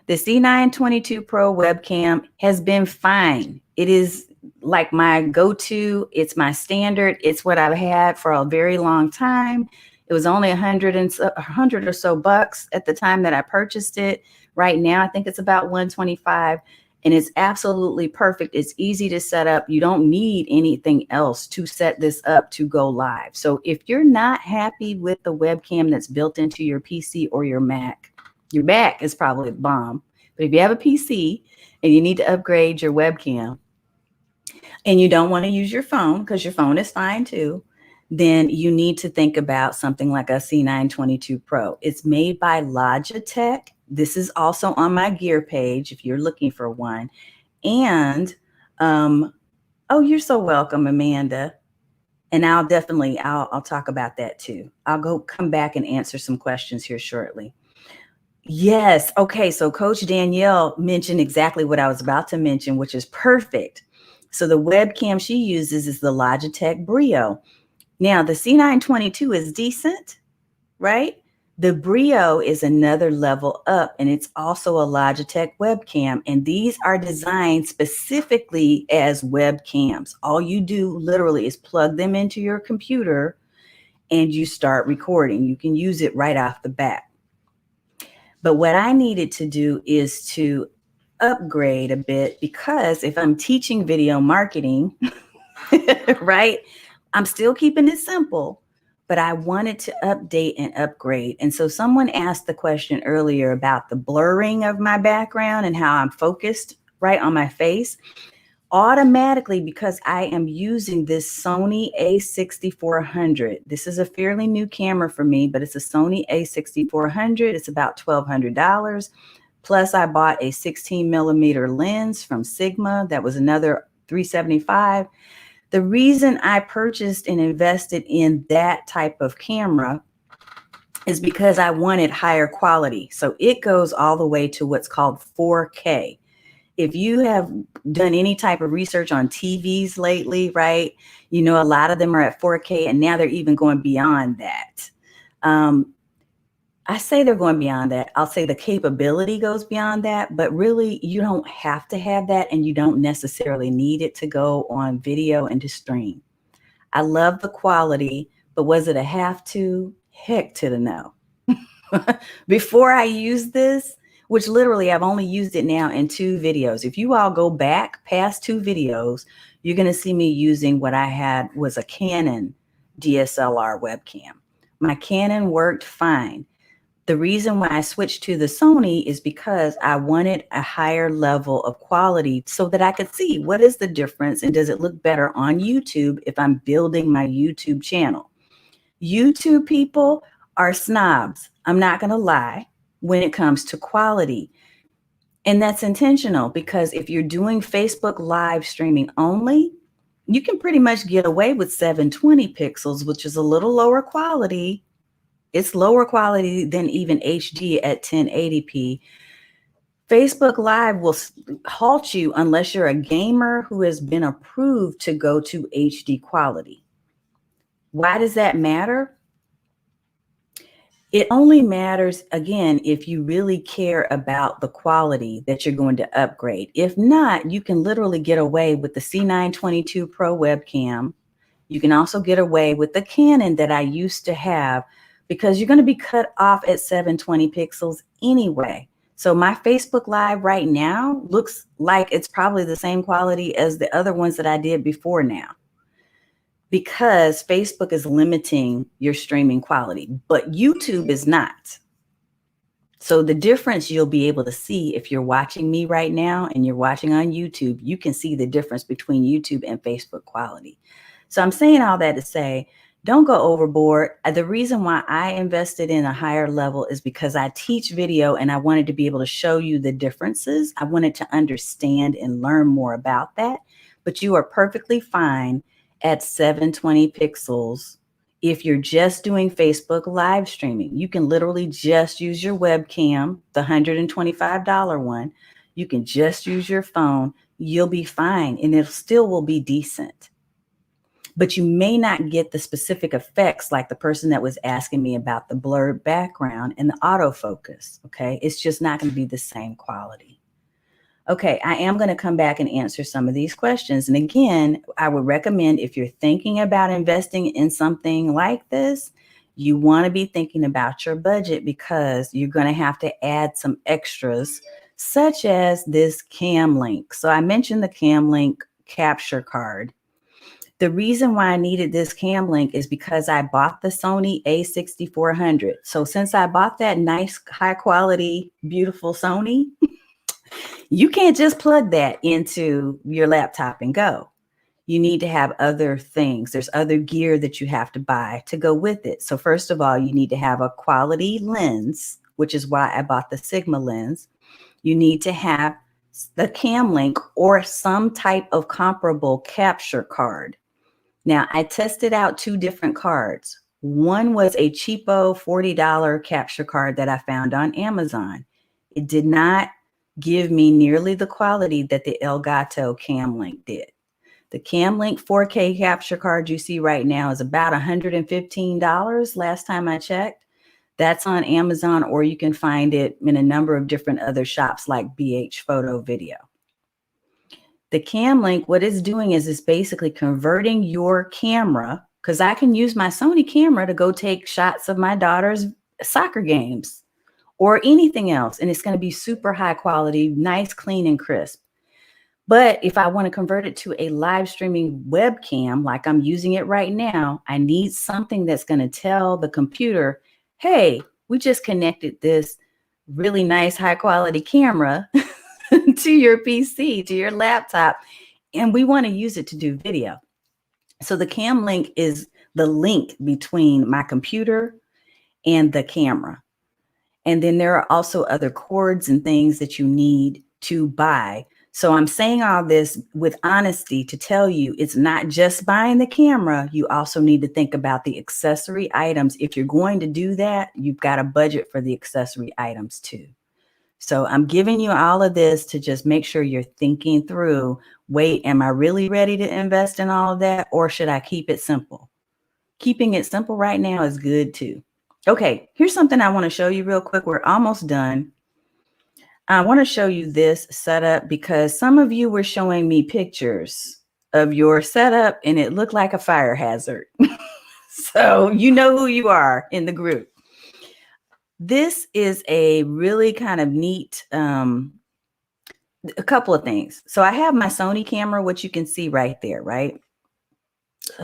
The C922 Pro webcam has been fine. It is like my go-to. It's my standard. It's what I've had for a very long time. It was only $100 or so bucks at the time that I purchased it. Right now, I think it's about $125, and it's absolutely perfect. It's easy to set up. You don't need anything else to set this up to go live. So if you're not happy with the webcam that's built into your PC or your Mac is probably the bomb. But if you have a PC and you need to upgrade your webcam and you don't want to use your phone, because your phone is fine too, then you need to think about something like a C922 Pro. It's made by Logitech. This is also on my gear page if you're looking for one. And, oh, you're so welcome, Amanda. And I'll talk about that too. I'll come back and answer some questions here shortly. Yes. Okay. So Coach Danielle mentioned exactly what I was about to mention, which is perfect. So the webcam she uses is the Logitech Brio. Now the C922 is decent, right? The Brio is another level up, and it's also a Logitech webcam. And these are designed specifically as webcams. All you do literally is plug them into your computer and you start recording. You can use it right off the bat. But what I needed to do is to upgrade a bit, because if I'm teaching video marketing, right, I'm still keeping it simple, but I wanted to update and upgrade. And so someone asked the question earlier about the blurring of my background and how I'm focused right on my face. Automatically, because I am using this Sony a6400. This is a fairly new camera for me, but it's a Sony a6400. It's about $1,200. Plus I bought a 16 millimeter lens from Sigma. That was another $375. The reason I purchased and invested in that type of camera is because I wanted higher quality. So it goes all the way to what's called 4K. If you have done any type of research on TVs lately, right, you know, a lot of them are at 4K, and now they're even going beyond that. I say they're going beyond that. I'll say the capability goes beyond that, but really you don't have to have that, and you don't necessarily need it to go on video and to stream. I love the quality, but was it a have to? Heck to the no. Before I used this, which literally I've only used it now in 2 videos. If you all go back past 2 videos, you're going to see me using what I had was a Canon DSLR webcam. My Canon worked fine. The reason why I switched to the Sony is because I wanted a higher level of quality so that I could see what is the difference and does it look better on YouTube if I'm building my YouTube channel. YouTube people are snobs. I'm not going to lie. When it comes to quality. And that's intentional, because if you're doing Facebook live streaming only, you can pretty much get away with 720 pixels, which is a little lower quality. It's lower quality than even HD at 1080p. Facebook Live will halt you unless you're a gamer who has been approved to go to HD quality. Why does that matter? It only matters, again, if you really care about the quality that you're going to upgrade. If not, you can literally get away with the C922 Pro webcam. You can also get away with the Canon that I used to have, because you're going to be cut off at 720 pixels anyway. So my Facebook Live right now looks like it's probably the same quality as the other ones that I did before now, because Facebook is limiting your streaming quality, but YouTube is not. So the difference you'll be able to see if you're watching me right now and you're watching on YouTube, you can see the difference between YouTube and Facebook quality. So I'm saying all that to say, don't go overboard. The reason why I invested in a higher level is because I teach video and I wanted to be able to show you the differences. I wanted to understand and learn more about that, but you are perfectly fine at 720 pixels. If you're just doing Facebook live streaming, you can literally just use your webcam, the $125 one. You can just use your phone. you'll be fine and it still will be decent. But you may not get the specific effects like the person that was asking me about the blurred background and the autofocus. Okay. It's just not going to be the same quality. Okay. I am going to come back and answer some of these questions. And again, I would recommend if you're thinking about investing in something like this, you want to be thinking about your budget because you're going to have to add some extras such as this cam link. So I mentioned the cam link capture card. The reason why I needed this cam link is because I bought the Sony a6400. So since I bought that nice, high quality, beautiful Sony, you can't just plug that into your laptop and go. You need to have other things. There's other gear that you have to buy to go with it. So first of all, you need to have a quality lens, which is why I bought the Sigma lens. You need to have the cam link or some type of comparable capture card. Now, I tested out 2 different cards. One was a cheapo $40 capture card that I found on Amazon. It did not give me nearly the quality that the Elgato Cam Link did. The Cam Link 4K capture card you see right now is about $115 last time I checked. That's on Amazon, or you can find it in a number of different other shops like BH Photo Video. The cam link, what it's doing is it's basically converting your camera, because I can use my Sony camera to go take shots of my daughter's soccer games or anything else. And it's going to be super high quality, nice, clean, and crisp. But if I want to convert it to a live streaming webcam, like I'm using it right now, I need something that's going to tell the computer, hey, we just connected this really nice, high quality camera to your PC, to your laptop, and we want to use it to do video. So the cam link is the link between my computer and the camera. And then there are also other cords and things that you need to buy. So I'm saying all this with honesty to tell you it's not just buying the camera. You also need to think about the accessory items. If you're going to do that, you've got a budget for the accessory items too. So I'm giving you all of this to just make sure you're thinking through, wait, am I really ready to invest in all of that? Or should I keep it simple? Keeping it simple right now is good too. Okay, here's something I want to show you real quick. We're almost done. I want to show you this setup because some of you were showing me pictures of your setup and it looked like a fire hazard. So you know who you are in the group. This is a really kind of neat, a couple of things. So I have my Sony camera, which you can see right there, right?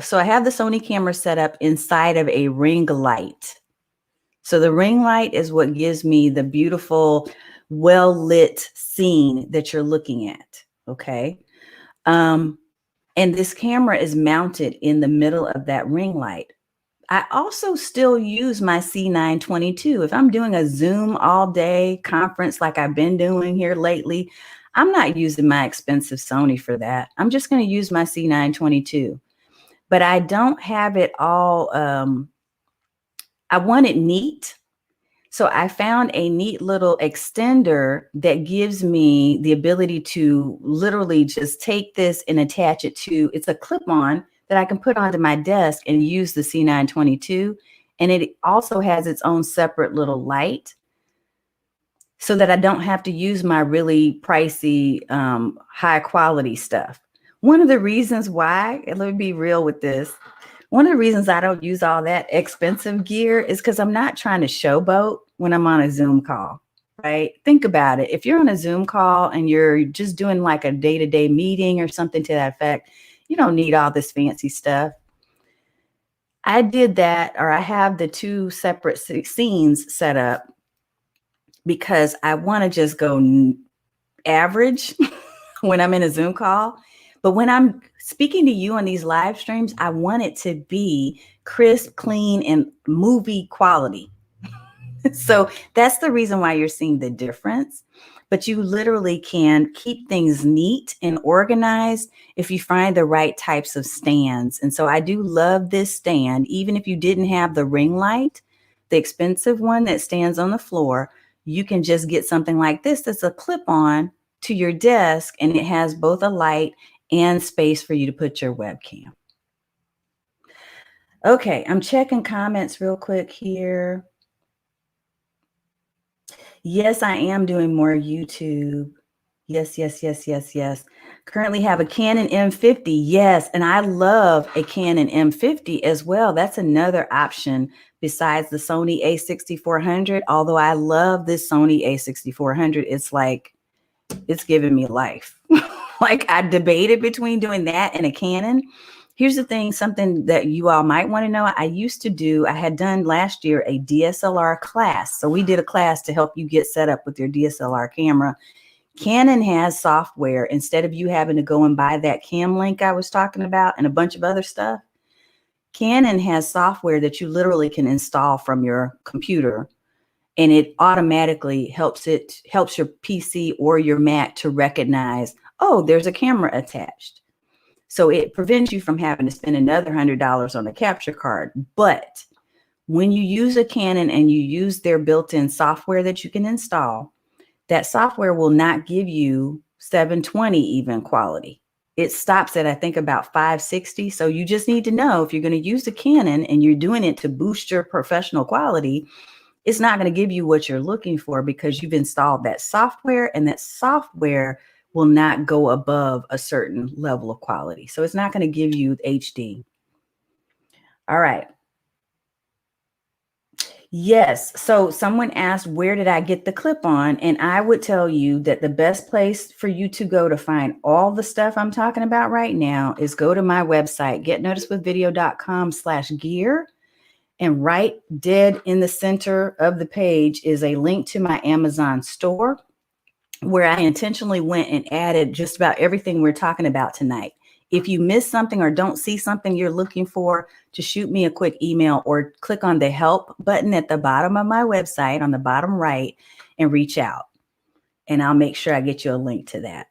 So I have the Sony camera set up inside of a ring light. So the ring light is what gives me the beautiful, well-lit scene that you're looking at, okay? And this camera is mounted in the middle of that ring light. I also still use my C922. If I'm doing a Zoom all day conference like I've been doing here lately, I'm not using my expensive Sony for that. I'm just going to use my C922. But I don't have it all, I want it neat. So I found a neat little extender that gives me the ability to literally just take this and attach it to, it's a clip-on that I can put onto my desk and use the C922. And it also has its own separate little light so that I don't have to use my really pricey, high quality stuff. One of the reasons why, and let me be real with this, one of the reasons I don't use all that expensive gear is because I'm not trying to showboat when I'm on a Zoom call, right? Think about it. If you're on a Zoom call and you're just doing like a day-to-day meeting or something to that effect, you don't need all this fancy stuff. I did that, or I have the 2 separate scenes set up because I want to just go average when I'm in a Zoom call. But when I'm speaking to you on these live streams, I want it to be crisp, clean, and movie quality. So that's the reason why you're seeing the difference. But you literally can keep things neat and organized if you find the right types of stands. And so I do love this stand. Even if you didn't have the ring light, the expensive one that stands on the floor, you can just get something like this that's a clip-on to your desk, and it has both a light and space for you to put your webcam. Okay, I'm checking comments real quick here. Yes, I am doing more YouTube. Yes. Currently have a Canon M50. Yes, and I love a Canon M50 as well. That's another option besides the Sony a6400. Although I love this Sony a6400. It's like, it's giving me life. Like, I debated between doing that and a Canon. Here's the thing, something that you all might want to know. I had done last year a DSLR class. So we did a class to help you get set up with your DSLR camera. Canon has software. Instead of you having to go and buy that cam link I was talking about and a bunch of other stuff, Canon has software that you literally can install from your computer, and it automatically helps your PC or your Mac to recognize, oh, there's a camera attached. So it prevents you from having to spend another $100 on a capture card. But when you use a Canon and you use their built-in software that you can install, that software will not give you 720 even quality. It stops at, I think, about 560. So you just need to know, if you're going to use a Canon and you're doing it to boost your professional quality, it's not going to give you what you're looking for because you've installed that software, and that software will not go above a certain level of quality. So it's not going to give you HD. All right. Yes. So someone asked, where did I get the clip-on? And I would tell you that the best place for you to go to find all the stuff I'm talking about right now is go to my website, getnoticedwithvideo.com/gear. And right dead in the center of the page is a link to my Amazon store, where I intentionally went and added just about everything we're talking about tonight. If you miss something or don't see something you're looking for, just shoot me a quick email or click on the help button at the bottom of my website on the bottom right and reach out. And I'll make sure I get you a link to that.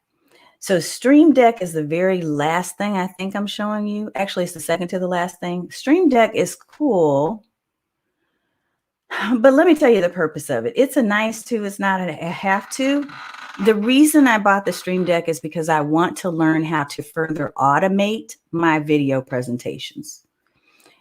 So Streamdeck is the very last thing I think I'm showing you. Actually, it's the second to the last thing. Streamdeck is cool, but let me tell you the purpose of it. It's a nice to, it's not a have to. The reason I bought the Streamdeck is because I want to learn how to further automate my video presentations.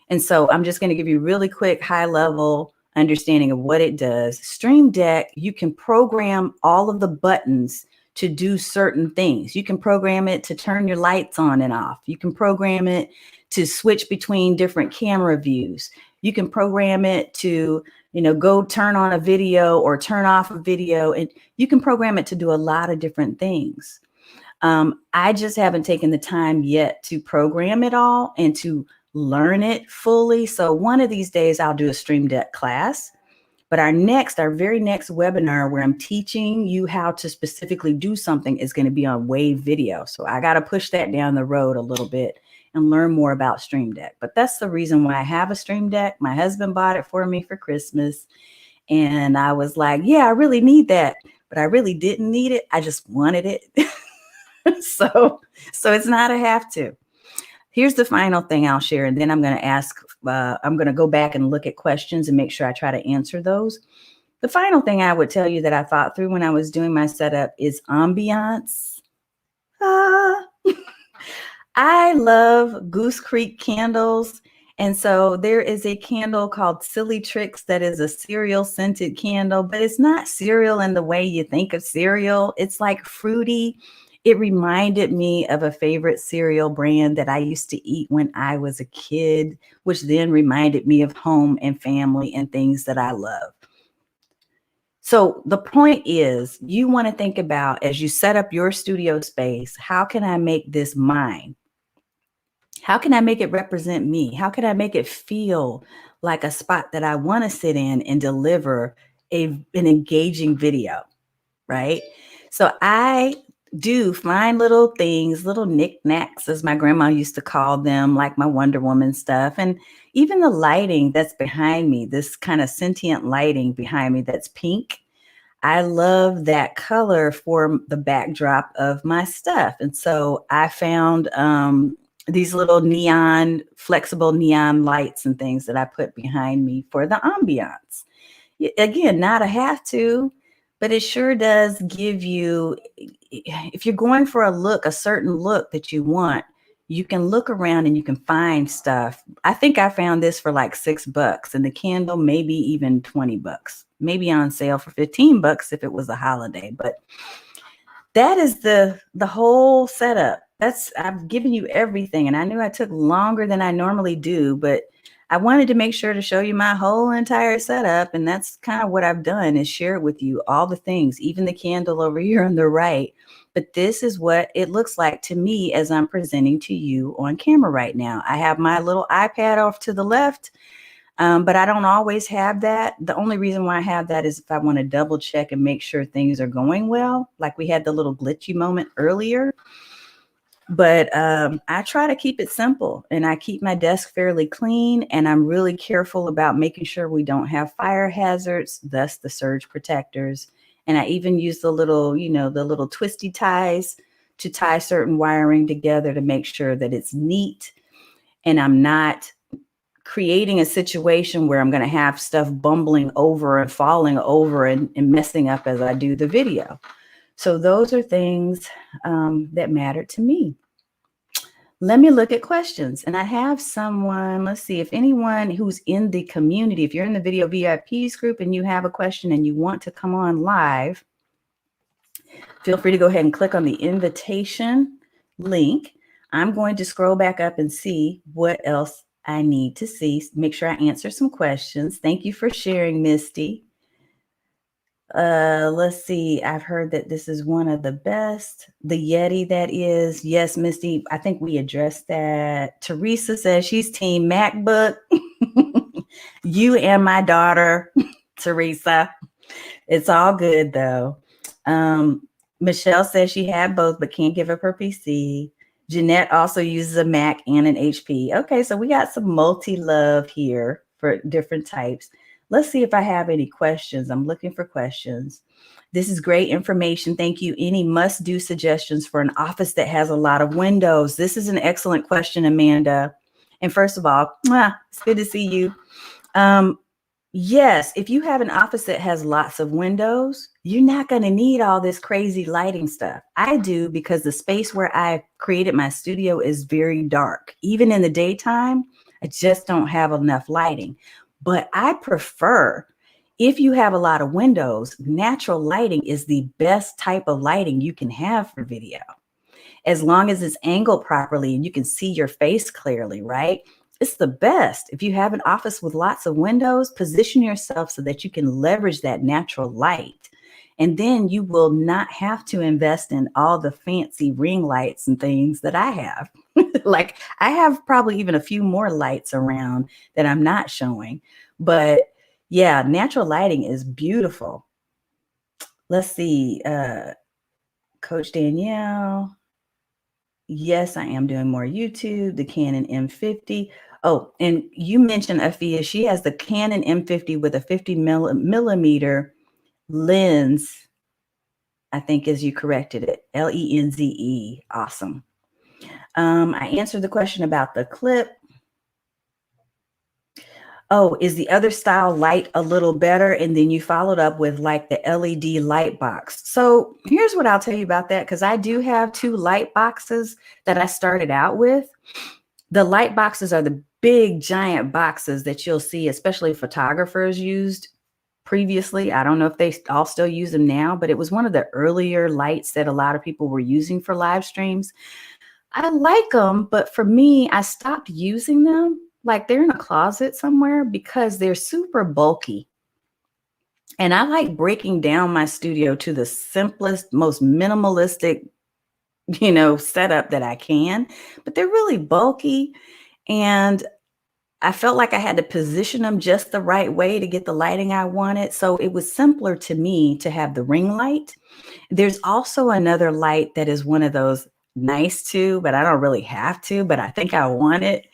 And so I'm just going to give you a really quick high level understanding of what it does. Streamdeck, you can program all of the buttons to do certain things. You can program it to turn your lights on and off. You can program it to switch between different camera views. You can program it to, go turn on a video or turn off a video, and you can program it to do a lot of different things. I just haven't taken the time yet to program it all and to learn it fully. So one of these days I'll do a Streamdeck class. But our very next webinar where I'm teaching you how to specifically do something is going to be on Wave Video. So I got to push that down the road a little bit and learn more about Streamdeck. But that's the reason why I have a Streamdeck. My husband bought it for me for Christmas. And I was like, yeah, I really need that. But I really didn't need it. I just wanted it. So it's not a have to. Here's the final thing I'll share, and then I'm going to go back and look at questions and make sure I try to answer those. The final thing I would tell you that I thought through when I was doing my setup is Ambience. I love Goose Creek candles. And so there is a candle called Silly Tricks that is a cereal scented candle, but it's not cereal in the way you think of cereal. It's like fruity. It reminded me of a favorite cereal brand that I used to eat when I was a kid, which then reminded me of home and family and things that I love. So the point is, you want to think about, as you set up your studio space, how can I make this mine? How can I make it represent me? How can I make it feel like a spot that I want to sit in and deliver an engaging video, right? So I do find little things, little knickknacks, as my grandma used to call them, like my Wonder Woman stuff. And even the lighting that's behind me, this kind of sentient lighting behind me that's pink. I love that color for the backdrop of my stuff. And so I found these little flexible neon lights and things that I put behind me for the ambiance. Again, not a have to, but it sure does give you, if you're going for a certain look that you want, you can look around and you can find stuff. I think I found this for like $6, and the candle maybe even $20, maybe on sale for $15 if it was a holiday. But that is the whole setup. I've given you everything, and I knew I took longer than I normally do, but I wanted to make sure to show you my whole entire setup, and that's kind of what I've done, is share with you all the things, even the candle over here on the right. But this is what it looks like to me as I'm presenting to you on camera right now. I have my little iPad off to the left, but I don't always have that. The only reason why I have that is if I want to double check and make sure things are going well, like we had the little glitchy moment earlier. But I try to keep it simple, and I keep my desk fairly clean, and I'm really careful about making sure we don't have fire hazards, thus the surge protectors. And I even use the little, the little twisty ties to tie certain wiring together to make sure that it's neat. And I'm not creating a situation where I'm going to have stuff bumbling over and falling over and messing up as I do the video. So those are things that matter to me. Let me look at questions. And I have someone, let's see, if anyone who's in the community, if you're in the Video VIPs group and you have a question and you want to come on live, feel free to go ahead and click on the invitation link. I'm going to scroll back up and see what else I need to see. Make sure I answer some questions. Thank you for sharing, Misty. Let's see. I've heard that this is one of the best. The Yeti, that is. Yes, Misty, I think we addressed that. Teresa says she's team MacBook. You and my daughter, Teresa. It's all good though. Michelle says she had both, but can't give up her PC. Jeanette also uses a Mac and an HP. Okay, so we got some multi-love here for different types. Let's see if I have any questions. I'm looking for questions. This is great information. Thank you. Any must-do suggestions for an office that has a lot of windows? This is an excellent question, Amanda. And first of all, it's good to see you. Yes, if you have an office that has lots of windows, you're not going to need all this crazy lighting stuff. I do, because the space where I created my studio is very dark. Even in the daytime, I just don't have enough lighting. But I prefer, if you have a lot of windows, natural lighting is the best type of lighting you can have for video. As long as it's angled properly and you can see your face clearly, right? It's the best. If you have an office with lots of windows, position yourself so that you can leverage that natural light. And then you will not have to invest in all the fancy ring lights and things that I have. Like, I have probably even a few more lights around that I'm not showing. But yeah, natural lighting is beautiful. Let's see. Coach Danielle. Yes, I am doing more YouTube. The Canon M50. Oh, and you mentioned Afia. She has the Canon M50 with a 50 millimeter lens, I think, as you corrected it. Lenze. Awesome. I answered the question about the clip. Oh, is the other style light a little better? And then you followed up with like the LED light box. So here's what I'll tell you about that, because I do have 2 light boxes that I started out with. The light boxes are the big giant boxes that you'll see, especially photographers used previously. I don't know if they all still use them now, but it was one of the earlier lights that a lot of people were using for live streams. I like them, but for me, I stopped using them. Like, they're in a closet somewhere because they're super bulky. And I like breaking down my studio to the simplest, most minimalistic, setup that I can, but they're really bulky. And I felt like I had to position them just the right way to get the lighting I wanted. So it was simpler to me to have the ring light. There's also another light that is one of those nice too, but I don't really have to, but I think I want it.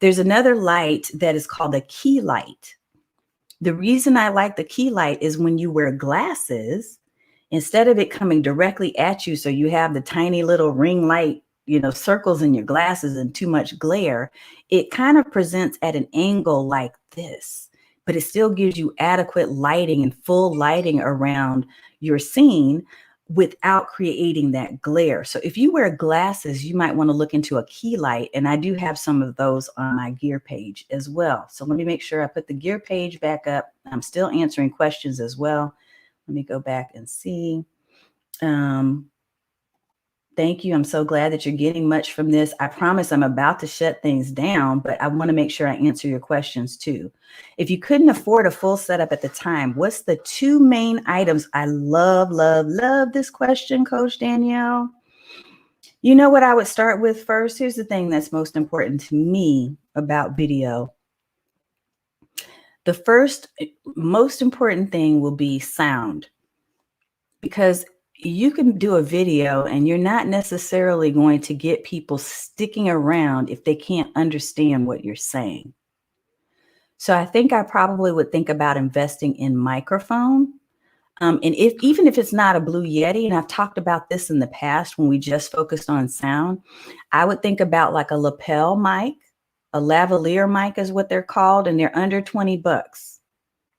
There's another light that is called a key light. The reason I like the key light is when you wear glasses, instead of it coming directly at you, so you have the tiny little ring light, circles in your glasses and too much glare, it kind of presents at an angle like this but it still gives you adequate lighting and full lighting around your scene without creating that glare. So if you wear glasses, you might want to look into a key light. And I do have some of those on my gear page as well. So let me make sure I put the gear page back up. I'm still answering questions as well. Let me go back and see. Thank you. I'm so glad that you're getting much from this. I promise I'm about to shut things down, but I want to make sure I answer your questions too. If you couldn't afford a full setup at the time, what's the 2 main items? I love this question, Coach Danielle. You know what I would start with first? Here's the thing that's most important to me about video. The first most important thing will be sound, because you can do a video and you're not necessarily going to get people sticking around if they can't understand what you're saying. So I think I probably would think about investing in microphone. And even if it's not a Blue Yeti, and I've talked about this in the past when we just focused on sound, I would think about like a lapel mic, a lavalier mic is what they're called, and they're under $20.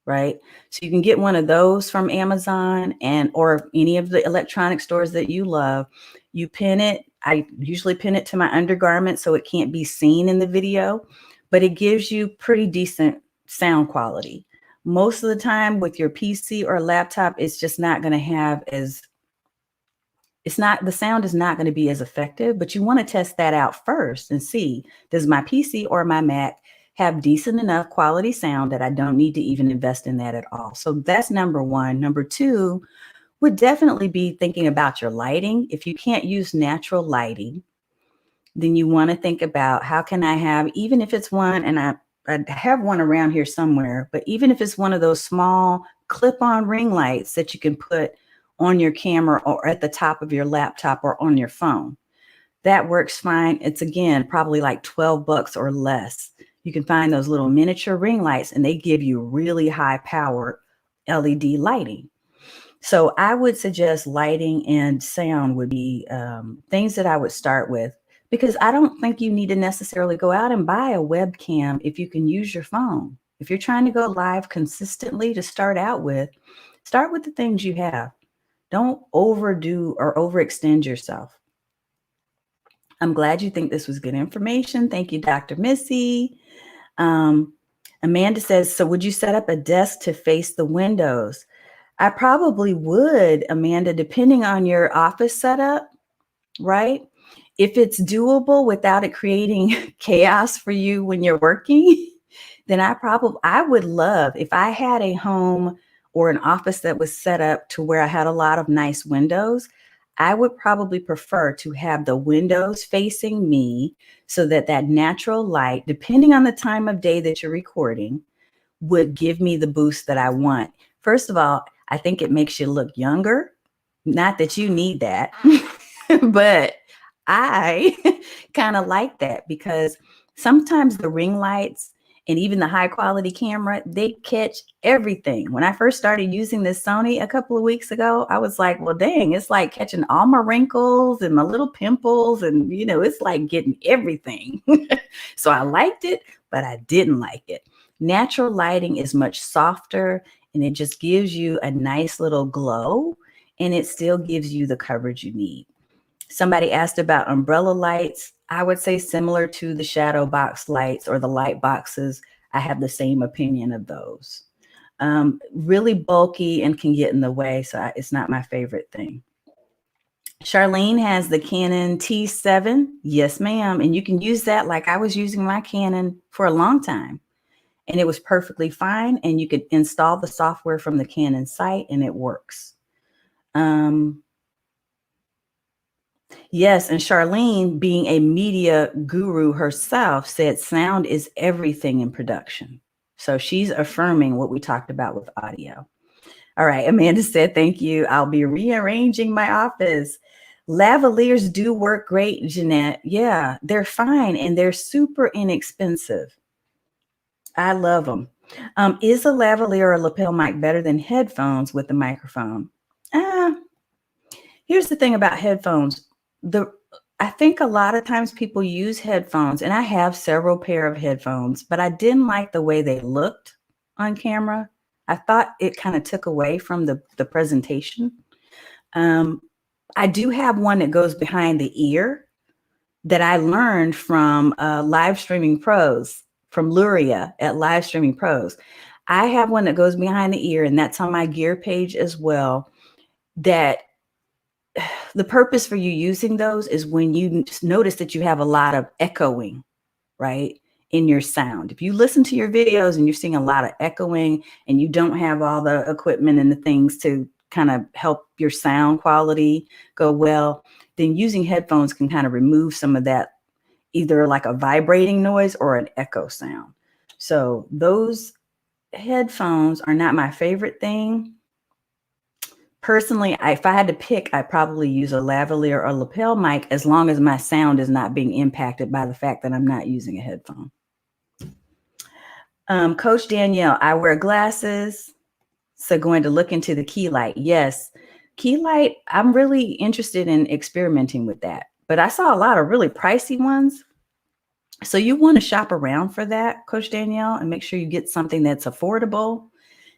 Right? So you can get one of those from Amazon or any of the electronic stores that you love. You pin it. I usually pin it to my undergarment so it can't be seen in the video, but it gives you pretty decent sound quality. Most of the time with your PC or laptop, it's just not going to have the sound is not going to be as effective, but you want to test that out first and see, does my PC or my Mac have decent enough quality sound that I don't need to even invest in that at all? So that's number one. Number two would definitely be thinking about your lighting. If you can't use natural lighting, then you want to think about, how can I have, even if it's one, and I have one around here somewhere, but even if it's one of those small clip-on ring lights that you can put on your camera or at the top of your laptop or on your phone, that works fine. It's, again, probably like $12 or less. You can find those little miniature ring lights and they give you really high power LED lighting. So I would suggest lighting and sound would be things that I would start with, because I don't think you need to necessarily go out and buy a webcam if you can use your phone. If you're trying to go live consistently to start with the things you have. Don't overdo or overextend yourself. I'm glad you think this was good information. Thank you, Dr. Missy. Amanda says, so would you set up a desk to face the windows? I probably would, Amanda, depending on your office setup, right? If it's doable without it creating chaos for you when you're working, then I would love, if I had a home or an office that was set up to where I had a lot of nice windows, I would probably prefer to have the windows facing me so that that natural light, depending on the time of day that you're recording, would give me the boost that I want. First of all, I think it makes you look younger. Not that you need that, but I kind of like that, because sometimes the ring lights and even the high quality camera, they catch everything. When I first started using this Sony a couple of weeks ago, I was like, well, dang, it's like catching all my wrinkles and my little pimples. And, it's like getting everything. So I liked it, but I didn't like it. Natural lighting is much softer and it just gives you a nice little glow, and it still gives you the coverage you need. Somebody asked about umbrella lights. I would say similar to the shadow box lights or the light boxes. I have the same opinion of those. Really bulky and can get in the way, so it's not my favorite thing. Charlene has the Canon T7. Yes, ma'am. And you can use that like I was using my Canon for a long time. And it was perfectly fine. And you could install the software from the Canon site and it works. Yes, and Charlene, being a media guru herself, said sound is everything in production. So she's affirming what we talked about with audio. All right, Amanda said, thank you. I'll be rearranging my office. Lavaliers do work great, Jeanette. Yeah, they're fine and they're super inexpensive. I love them. Is a lavalier or a lapel mic better than headphones with the microphone? Here's the thing about headphones. I think a lot of times people use headphones, and I have several pair of headphones, but I didn't like the way they looked on camera. I thought it kind of took away from the presentation. I do have one that goes behind the ear that I learned from Live Streaming Pros, from Luria at Live Streaming Pros. I have one that goes behind the ear, and that's on my gear page as well. That the purpose for you using those is when you notice that you have a lot of echoing, right, in your sound. If you listen to your videos and you're seeing a lot of echoing and you don't have all the equipment and the things to kind of help your sound quality go well, then using headphones can kind of remove some of that, either like a vibrating noise or an echo sound. So those headphones are not my favorite thing. Personally, if I had to pick, I'd probably use a lavalier or lapel mic, as long as my sound is not being impacted by the fact that I'm not using a headphone. Coach Danielle, I wear glasses, so going to look into the key light. Yes, key light, I'm really interested in experimenting with that, but I saw a lot of really pricey ones. So you want to shop around for that, Coach Danielle, and make sure you get something that's affordable.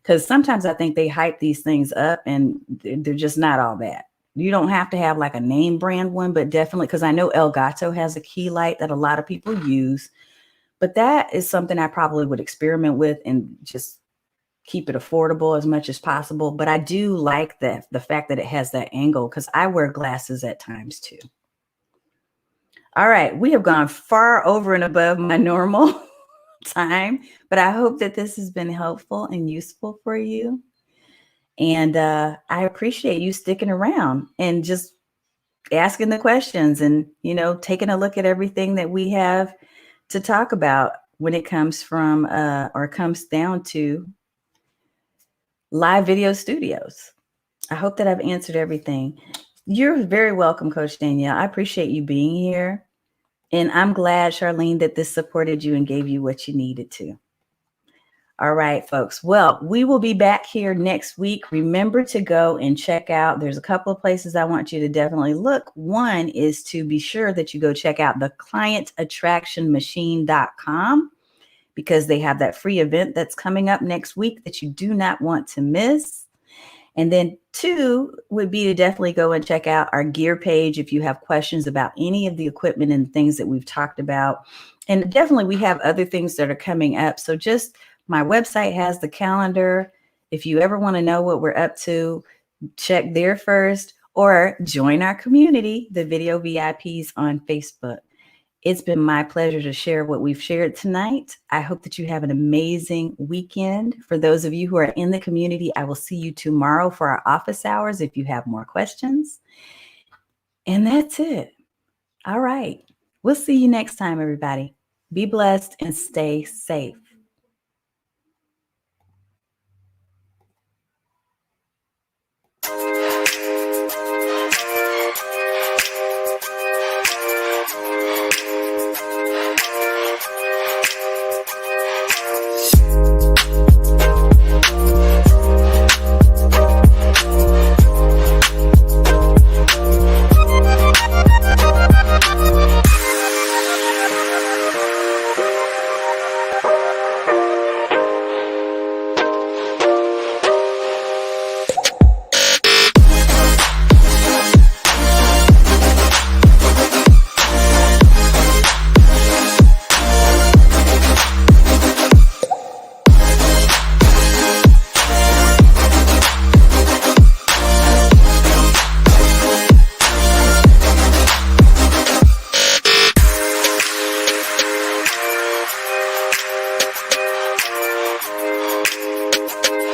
Because sometimes I think they hype these things up and they're just not all that. You don't have to have like a name brand one, but definitely, because I know Elgato has a key light that a lot of people use. But that is something I probably would experiment with and just keep it affordable as much as possible. But I do like the fact that it has that angle, because I wear glasses at times too. All right, we have gone far over and above my normal time, but I hope that this has been helpful and useful for you. And I appreciate you sticking around and just asking the questions and, taking a look at everything that we have to talk about when it comes from or comes down to live video studios. I hope that I've answered everything. You're very welcome, Coach Danielle. I appreciate you being here. And I'm glad, Charlene, that this supported you and gave you what you needed to. All right, folks. Well, we will be back here next week. Remember to go and check out. There's a couple of places I want you to definitely look. One is to be sure that you go check out the clientattractionmachine.com, because they have that free event that's coming up next week that you do not want to miss. And then 2 would be to definitely go and check out our gear page if you have questions about any of the equipment and things that we've talked about. And definitely we have other things that are coming up. So just my website has the calendar. If you ever want to know what we're up to, check there first, or join our community, the Video VIPs on Facebook. It's been my pleasure to share what we've shared tonight. I hope that you have an amazing weekend. For those of you who are in the community, I will see you tomorrow for our office hours if you have more questions. And that's it. All right. We'll see you next time, everybody. Be blessed and stay safe.